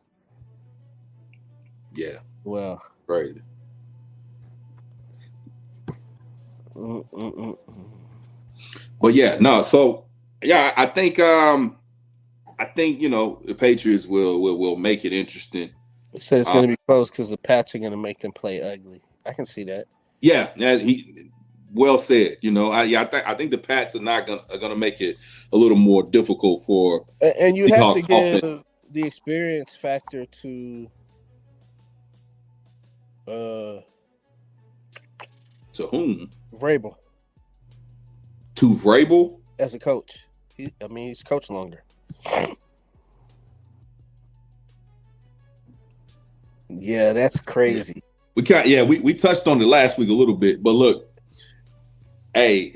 Yeah. Well. Crazy. But yeah, no. So yeah, I think the Patriots will make it interesting. It said it's going to be close because the Pats are going to make them play ugly. I can see that. Yeah, well said. I think the Pats are not gonna make it a little more difficult for. And you have to give the experience factor to. To whom? Vrabel. To Vrabel as a coach. He's coached longer. Yeah, that's crazy. We touched on it last week a little bit, but look, hey,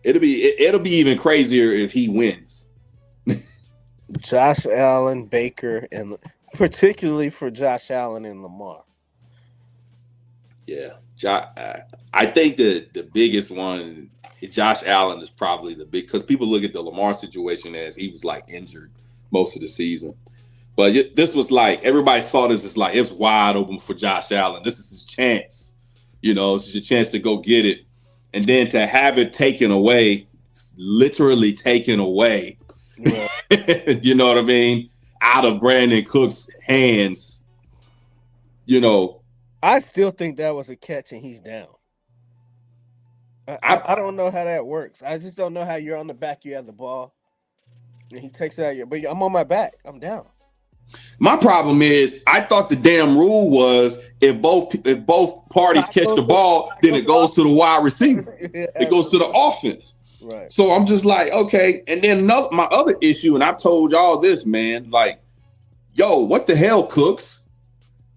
it'll be even crazier if he wins. Josh Allen, Baker, and particularly for Josh Allen and Lamar. Yeah, I think the biggest one, Josh Allen, is probably the big, because people look at the Lamar situation as he was like injured most of the season. But this was like, everybody saw this as like, it's wide open for Josh Allen. This is his chance. This is your chance to go get it. And then to have it taken away, literally taken away, yeah. You know what I mean? Out of Brandon Cook's hands, I still think that was a catch and he's down. I don't know how that works. I just don't know how you're on the back, you have the ball, and he takes it out but I'm on my back. I'm down. My problem is, I thought the damn rule was if both parties catch the ball, then it goes to the wide receiver. It goes to the offense. Right. So I'm just like, okay. And then my other issue, and I've told y'all this, man, like, yo, what the hell, Cooks?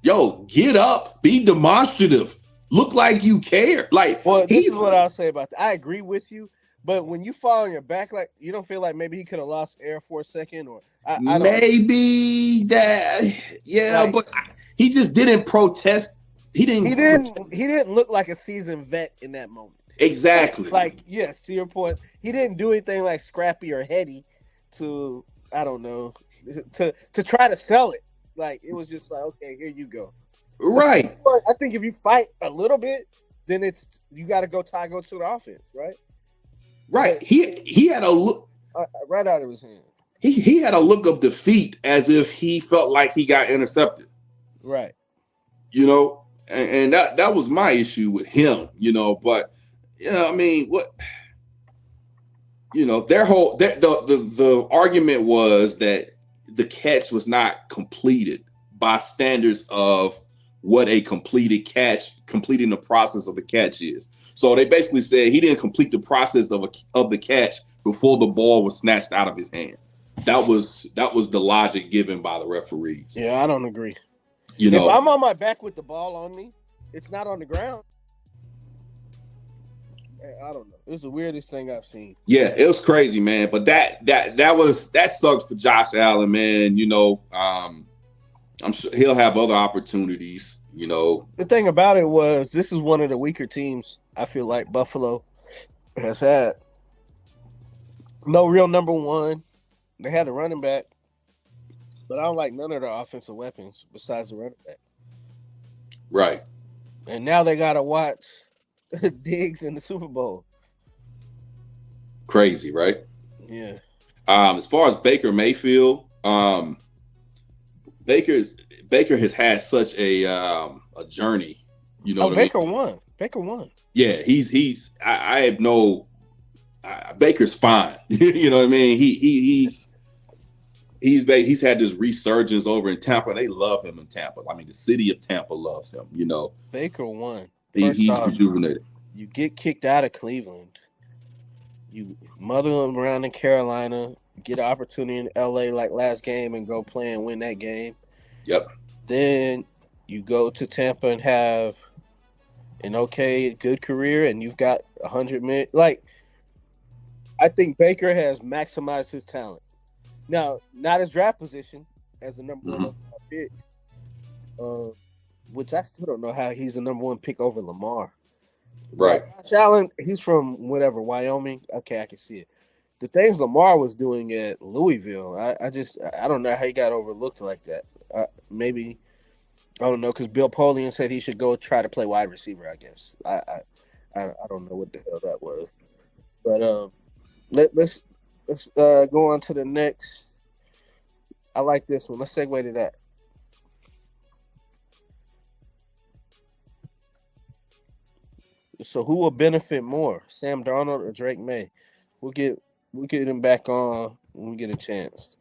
Yo, get up, be demonstrative, look like you care. Like, well, this is what I'll say about that. I agree with you. But when you fall on your back, like, you don't feel like maybe he could have lost air for a second, or maybe that, yeah, like, but he just didn't protest. He didn't look like a seasoned vet in that moment. Exactly. Like yes, to your point, he didn't do anything like scrappy or heady to, I don't know, to try to sell it. Like it was just like, okay, here you go. Right. But I think if you fight a little bit, then you got to go to the offense, right? Right. He had a look. Right out of his hand. He had a look of defeat, as if he felt like he got intercepted. Right. You know, and that was my issue with him. You know, but I mean, what? The argument was that the catch was not completed by standards of what a completed catch, completing the process of a catch is. So they basically said he didn't complete the process of the catch before the ball was snatched out of his hand. That was the logic given by the referees. Yeah, I don't agree. If I'm on my back with the ball on me, it's not on the ground. I don't know. It's the weirdest thing I've seen. Yeah, it was crazy, man. But that sucks for Josh Allen, man. I'm sure he'll have other opportunities. The thing about it was, this is one of the weaker teams. I feel like Buffalo has had no real number one. They had a running back, but I don't like none of their offensive weapons besides the running back. Right. And now they got to watch Diggs in the Super Bowl. Crazy, right? Yeah. As far as Baker Mayfield, Baker has had such a journey. Baker won. Baker won. Yeah, I have no. Baker's fine. You know what I mean? He's had this resurgence over in Tampa. They love him in Tampa. I mean, the city of Tampa loves him. Baker won. He's rejuvenated. You get kicked out of Cleveland. You muddle him around in Carolina. Get an opportunity in LA like last game and go play and win that game. Yep. Then you go to Tampa and have an good career, and you've got 100 million. Like, I think Baker has maximized his talent. Now, not his draft position as the number one pick, which I still don't know how he's the number one pick over Lamar. Right. Josh Allen, he's from Wyoming. Okay, I can see it. The things Lamar was doing at Louisville, I don't know how he got overlooked like that. Maybe, I don't know, because Bill Polian said he should go try to play wide receiver, I guess. I don't know what the hell that was. But let's go on to the next. I like this one. Let's segue to that. So who will benefit more, Sam Darnold or Drake May? We'll get him back on when we get a chance.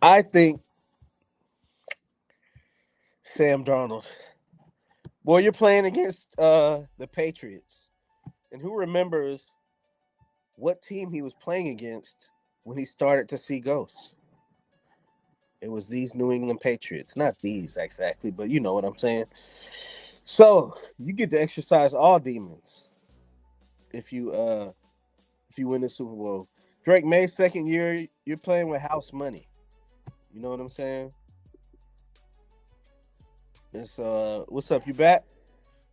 I think Sam Darnold. Boy, you're playing against the Patriots. And who remembers what team he was playing against when he started to see ghosts? It was these New England Patriots. Not these exactly, but you know what I'm saying. So you get to exercise all demons if you win the Super Bowl. Drake May's second year, you're playing with house money. You know what I'm saying? It's what's up? You back?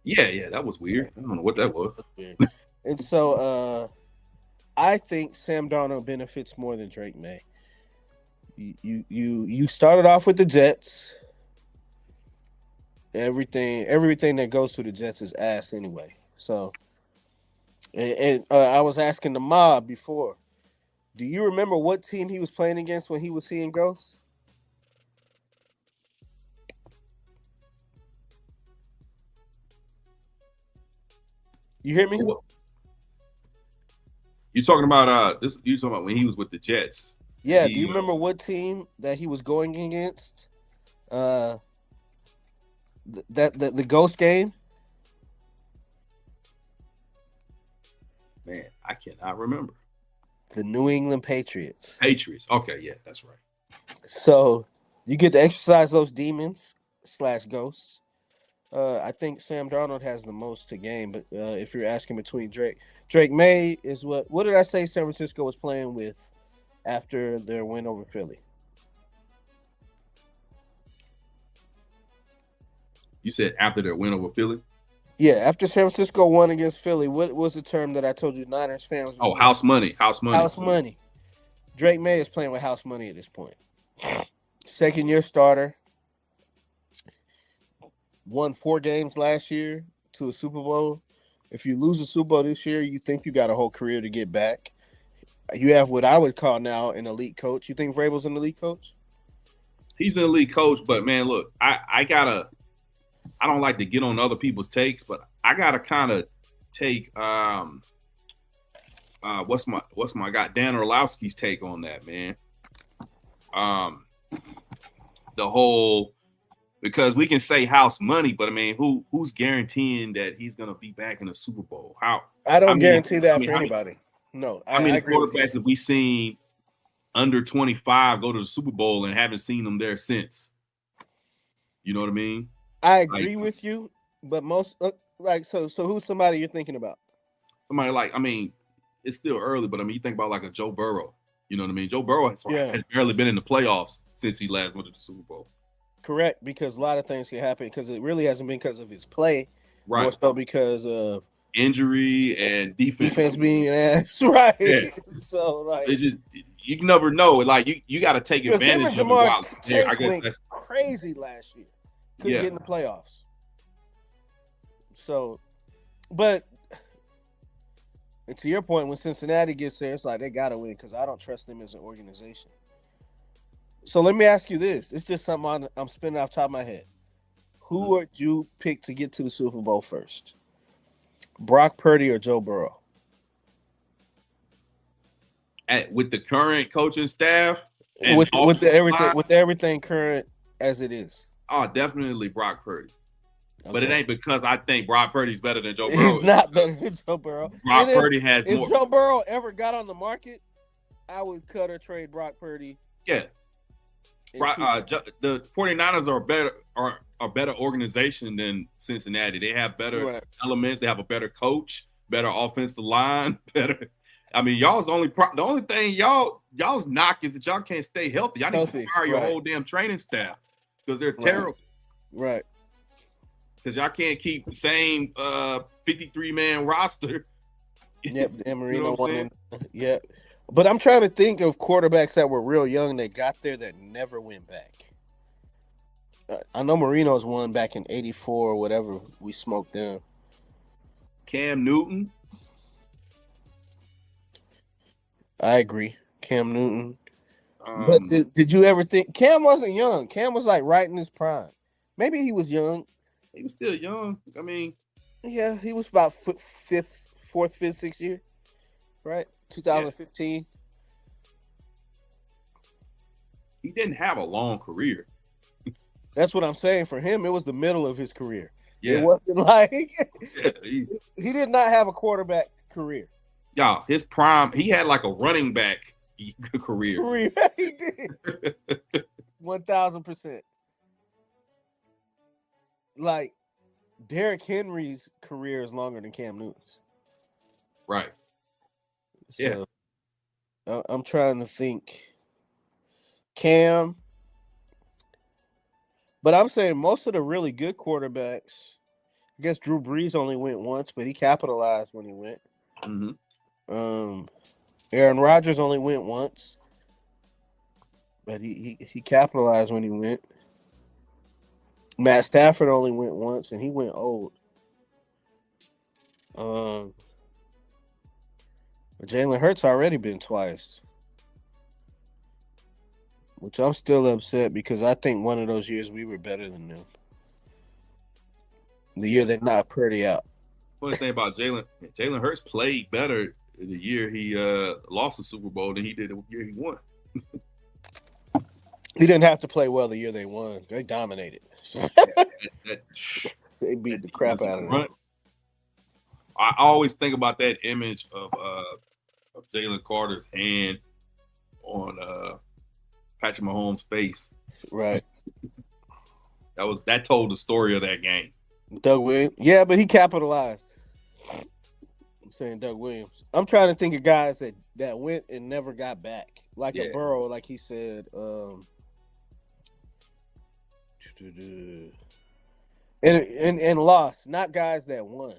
Yeah, that was weird. I don't know what that was. And so I think Sam Darnold benefits more than Drake May. You started off with the Jets. Everything that goes through the Jets is ass anyway. So, and I was asking the Mobb before. Do you remember what team he was playing against when he was seeing ghosts? You hear me? You talking about this? You talking about when he was with the Jets? Yeah. Do you remember what team that he was going against? The ghost game. Man, I cannot remember. The New England Patriots. Okay, yeah, that's right. So you get to exercise those demons / ghosts. I think Sam Darnold has the most to gain, but if you're asking between Drake May is what did I say San Francisco was playing with after their win over Philly? You said after their win over Philly? Yeah, after San Francisco won against Philly, what was the term that I told you Niners fans? Oh, house money. House money. Drake May is playing with house money at this point. Second year starter. Won 4 games last year to a Super Bowl. If you lose the Super Bowl this year, you think you got a whole career to get back. You have what I would call now an elite coach. You think Vrabel's an elite coach? He's an elite coach, but man, look, I don't like to get on other people's takes, but I gotta kind of take what's my guy Dan Orlowski's take on that, man. The whole, because we can say house money, but I mean, who's guaranteeing that he's gonna be back in the Super Bowl? I don't guarantee that for anybody. No, I mean, the quarterbacks have we seen under 25 go to the Super Bowl and haven't seen them there since? You know what I mean? I agree with you, but most so who's somebody you're thinking about? Somebody like, I mean, it's still early, but I mean, you think about like a Joe Burrow. You know what I mean? Joe Burrow has barely been in the playoffs since he last went to the Super Bowl. Correct, because a lot of things can happen because it really hasn't been because of his play, right? More so because of injury and defense being an ass, right? Yeah. So like, it just, you never know. Like you got to take advantage of it. I guess that's crazy last year. Couldn't get in the playoffs. So, but and to your point, when Cincinnati gets there, it's like they gotta win because I don't trust them as an organization. So let me ask you this: it's just something I'm spinning off the top of my head. Who would you pick to get to the Super Bowl first? Brock Purdy or Joe Burrow? With the current coaching staff, and with everything current as it is. Oh, definitely Brock Purdy. Okay. But it ain't because I think Brock Purdy's better than Joe Burrow. He's not better than Joe Burrow. Brock Purdy has more. If Joe Burrow ever got on the market, I would cut or trade Brock Purdy. Yeah. The 49ers are a better organization than Cincinnati. They have better elements. They have a better coach, better offensive line, better. I mean, y'all's the only thing y'all's knock is that y'all can't stay healthy. Y'all need to fire your whole damn training staff because they're terrible. Right. Because y'all can't keep the same 53-man roster. Yep, Dan Marino won. Yep. But I'm trying to think of quarterbacks that were real young that got there that never went back. I know Marino's won back in '84 or whatever. We smoked them. Cam Newton. I agree. Cam Newton. But did you ever think Cam wasn't young? Cam was like right in his prime. Maybe he was young. He was still young. I mean, yeah, he was about fourth, fifth, sixth year, right? 2015. He didn't have a long career. That's what I'm saying. For him, it was the middle of his career. Yeah. It wasn't like he did not have a quarterback career. Y'all, his prime, he had like a running back career. He did. 1,000%. Like, Derrick Henry's career is longer than Cam Newton's. Right. So, yeah. I'm trying to think. Cam. But I'm saying most of the really good quarterbacks, I guess Drew Brees only went once, but he capitalized when he went. Mm-hmm. Aaron Rodgers only went once, but he capitalized when he went. Matt Stafford only went once, and he went old. Jalen Hurts already been twice, which I'm still upset because I think one of those years we were better than them. The year they knocked Purdy out. Funny thing about Jalen Hurts played better the year he lost the Super Bowl than he did the year he won. He didn't have to play well the year they won. They dominated. They beat the crap out of them. I always think about that image of Jalen Carter's hand on Patrick Mahomes' face. Right. That told the story of that game. Doug Williams. Yeah, but he capitalized. I'm saying Doug Williams. I'm trying to think of guys that went and never got back. Like a Burrow, like he said. And lost, not guys that won.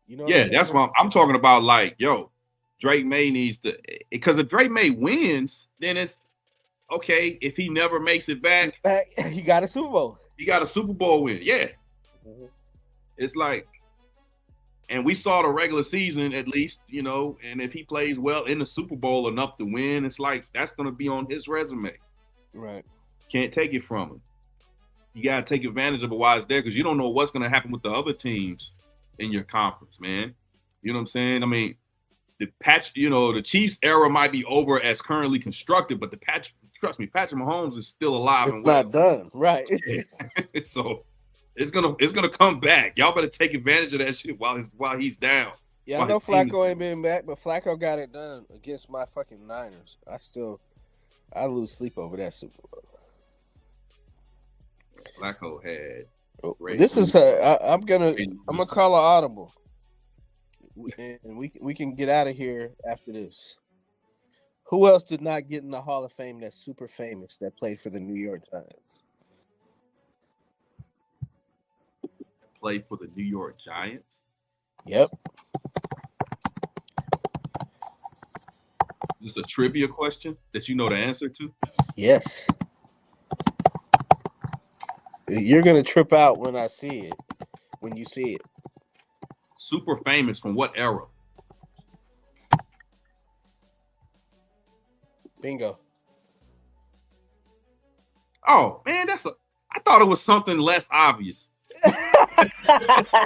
You know? Yeah, that's what I'm talking about. Like, yo, Drake May needs to, because if Drake May wins, then it's okay. If he never makes it back, he got a Super Bowl. He got a Super Bowl win. Yeah. Mm-hmm. It's like, and we saw the regular season at least, you know, and if he plays well in the Super Bowl enough to win, it's like that's going to be on his resume. Right. Can't take it from him. You got to take advantage of it while it's there because you don't know what's going to happen with the other teams in your conference, man. You know what I'm saying? I mean, the Chiefs era might be over as currently constructed, but trust me, Patrick Mahomes is still alive and well. Not done, right? So it's gonna come back. Y'all better take advantage of that shit while he's down. Yeah, I know Flacco ain't been back, but Flacco got it done against my fucking Niners. I lose sleep over that Super Bowl. Flacco had. This is I'm gonna call an audible, and we can get out of here after this. Who else did not get in the Hall of Fame that's super famous that played for the New York Giants? Played for the New York Giants? Yep. Is this a trivia question that you know the answer to? Yes. You're going to trip out when you see it. Super famous from what era? Bingo. Oh, man, I thought it was something less obvious. I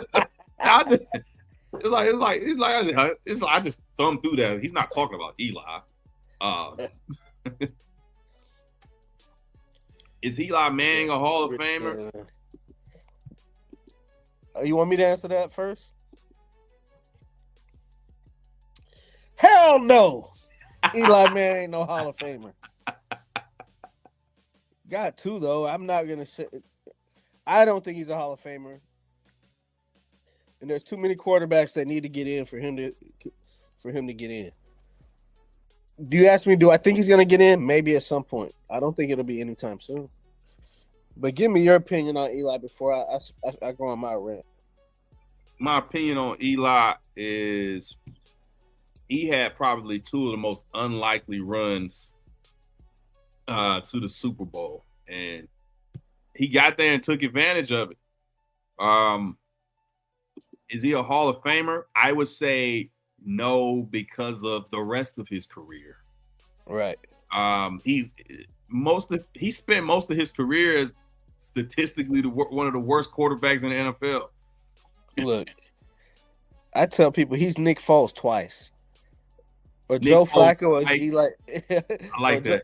just thumbed through that. He's not talking about Eli. Is Eli Manning a Hall of Famer? You want me to answer that first? Hell no. Eli Manning ain't no Hall of Famer. Got two though. I'm not gonna say. I don't think he's a Hall of Famer. And there's too many quarterbacks that need to get in for him to get in. Do you ask me? Do I think he's gonna get in? Maybe at some point. I don't think it'll be anytime soon. But give me your opinion on Eli before I go on my rant. My opinion on Eli is he had probably two of the most unlikely runs to the Super Bowl, and he got there and took advantage of it. Is he a Hall of Famer? I would say no because of the rest of his career. Right. He spent most of his career as statistically one of the worst quarterbacks in the NFL. Look, I tell people he's Nick Foles twice, or Joe Flacco, or Eli. I like that.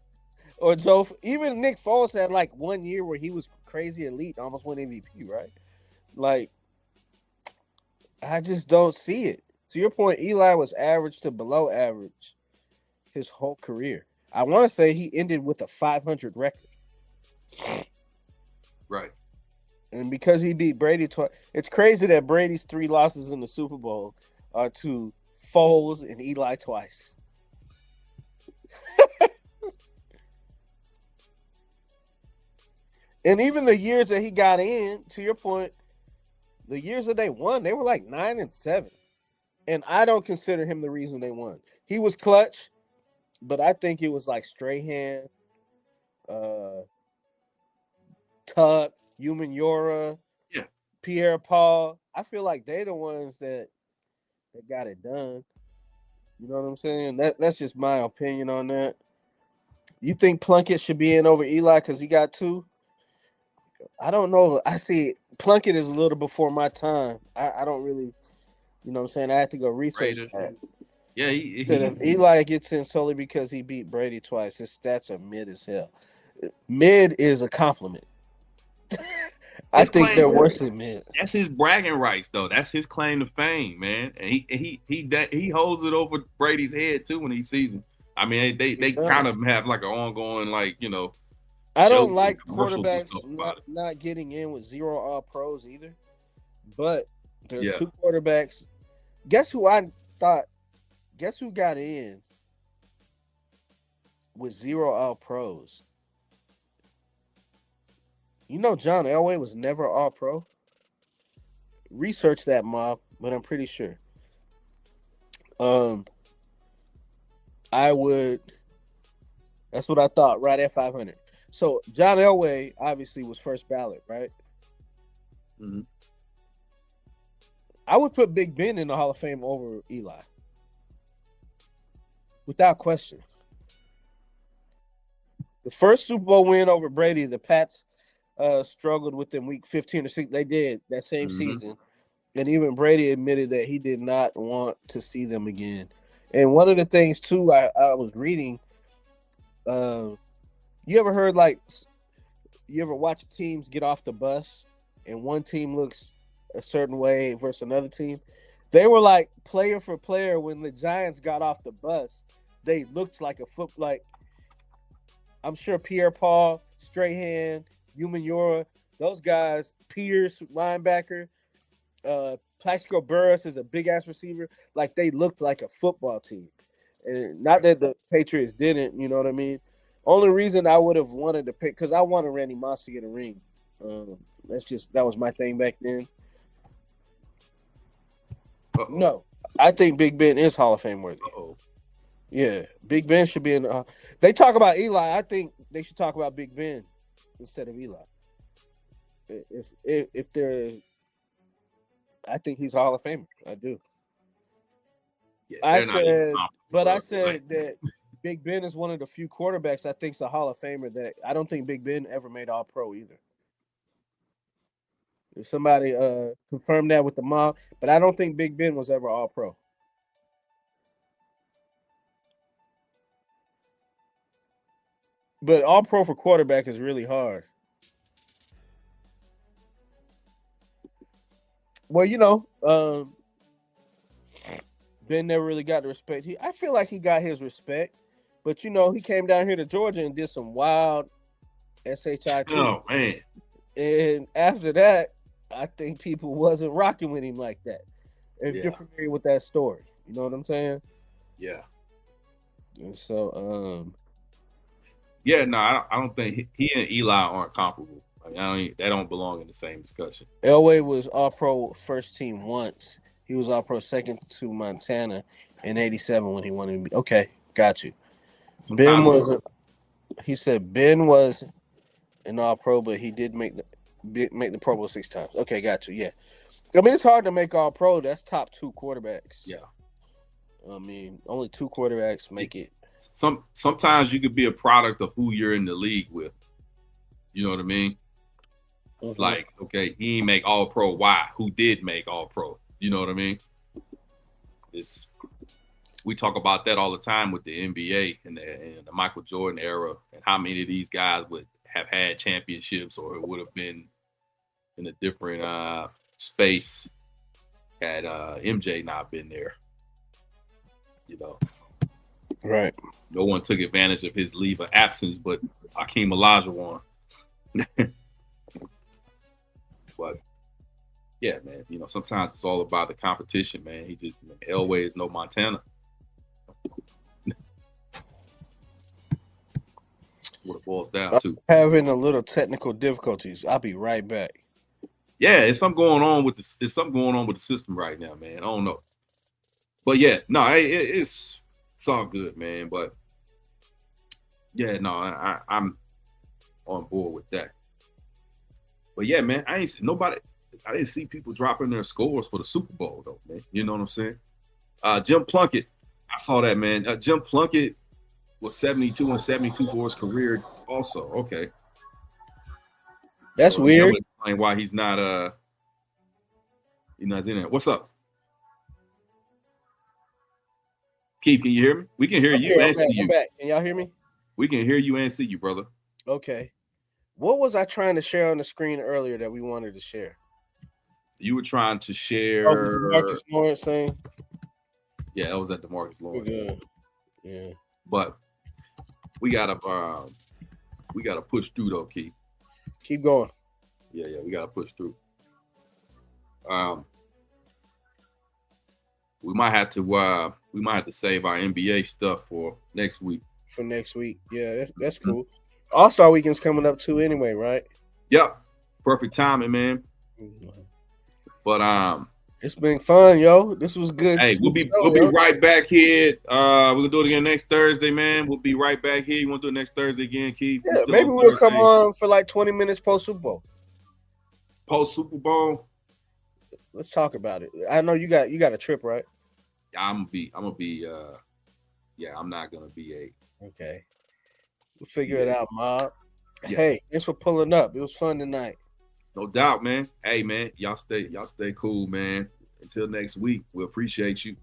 Or Joe, even Nick Foles had like 1 year where he was crazy elite, almost won MVP, right? Like, I just don't see it. To your point, Eli was average to below average his whole career. I want to say he ended with a 500 record. Right. And because he beat Brady twice, it's crazy that Brady's 3 losses in the Super Bowl are to Foles and Eli twice. And even the years that he got in, to your point, the years that they won, they were like 9-7. And I don't consider him the reason they won. He was clutch, but I think it was like Strahan, Tuck, Human Yora, Pierre Paul. I feel like they're the ones that got it done. You know what I'm saying? That's just my opinion on that. You think Plunkett should be in over Eli because he got 2? I don't know. I see Plunkett is a little before my time. I don't really, you know what I'm saying? I have to go research that. Yeah. If Eli gets in solely because he beat Brady twice, his stats are mid as hell. Mid is a compliment. I think they're worse than mid. That's his bragging rights, though. That's his claim to fame, man. And he holds it over Brady's head too when he sees him. I mean, they kind of have like an ongoing, like, you know. I don't like quarterbacks not getting in with 0 All-Pros either. But there's 2 quarterbacks. Guess who got in with 0 All-Pros? You know John Elway was never All-Pro? Research that, Mobb, but I'm pretty sure. I would. That's what I thought. Right at 500. So John Elway obviously was first ballot, right? Mm-hmm. I would put Big Ben in the Hall of Fame over Eli, without question. The first Super Bowl win over Brady, the Pats struggled with them week 15 or 16. They did that same season. And even Brady admitted that he did not want to see them again. And one of the things, too, I was reading, you ever heard, like, you ever watch teams get off the bus and one team looks a certain way versus another team? They were like player for player when the Giants got off the bus. They looked like a foot, like, I'm sure Pierre-Paul, Strahan, Umenyiora, those guys, Pierce, linebacker, Plaxico Burress is a big-ass receiver. Like, they looked like a football team. And not that the Patriots didn't, you know what I mean? Only reason I would have wanted to pick, because I wanted Randy Moss to get a ring. That was my thing back then. No, I think Big Ben is Hall of Fame worthy. Yeah, Big Ben should be in. They talk about Eli. I think they should talk about Big Ben instead of Eli. If they're, I think he's a Hall of Famer. I do. Yeah, I said that Big Ben is one of the few quarterbacks I think is a Hall of Famer that I don't think Big Ben ever made All Pro either. If somebody confirm that with the Mobb, but I don't think Big Ben was ever All Pro. But All Pro for quarterback is really hard. Well, Ben never really got the respect. I feel like he got his respect, but he came down here to Georgia and did some wild SHI too. Oh man! And after that, I think people wasn't rocking with him like that. If you're familiar with that story, you know what I'm saying? Yeah. And so, yeah, no, I don't think he and Eli aren't comparable. They don't belong in the same discussion. Elway was All Pro first team once. He was All Pro second to Montana in '87 when he won it. Okay, got you. Ben was. He said Ben was an All Pro, but he did make the Pro Bowl 6 times. Okay, got you. Yeah, I mean it's hard to make All Pro. That's top 2 quarterbacks. Yeah, I mean only 2 quarterbacks make it. Sometimes you could be a product of who you're in the league with. You know what I mean? It's like, okay, he ain't make All Pro. Why? Who did make All Pro? You know what I mean? We talk about that all the time with the NBA and the Michael Jordan era, and how many of these guys would have had championships or it would have been in a different space had MJ not been there. Right. No one took advantage of his leave of absence, but Hakeem Olajuwon. But yeah, man, sometimes it's all about the competition, man. Elway is no Montana. What it boils down to. Having a little technical difficulties. I'll be right back. Yeah, it's something going on with the system right now, man. I don't know. But yeah, no, it's all good, man. But yeah, no, I'm on board with that. But yeah, man, I didn't see people dropping their scores for the Super Bowl though, man. You know what I'm saying? Jim Plunkett, I saw that, man. Jim Plunkett was 72 and 72 for his career also. Okay. That's weird. Explain why he's not in there. What's up? Keith, can you hear me? We can hear you and see you. I'm back. Can y'all hear me? We can hear you and see you, brother. Okay. What was I trying to share on the screen earlier that we wanted to share? You were trying to share the Marcus Lawrence thing. Yeah, that was at the Marcus Lawrence. Yeah. But we gotta push through though, Keith. Keep going. Yeah, we gotta push through. We might have to save our NBA stuff for next week. For next week, yeah, that's cool. All-Star Weekend's coming up too, anyway, right? Yep, perfect timing, man. But It's been fun, yo. This was good. Hey, we'll be right back here. We're gonna do it again next Thursday, man. We'll be right back here. You want to do it next Thursday again, Keith? Yeah, maybe we'll come on for like 20 minutes post Super Bowl. Post Super Bowl. Let's talk about it. I know you got a trip, right? I'm gonna be. I'm not gonna be Okay. We'll figure it out, Mob. Yeah. Hey, thanks for pulling up. It was fun tonight. No doubt, man. Hey, man, y'all stay cool, man. Until next week, we appreciate you.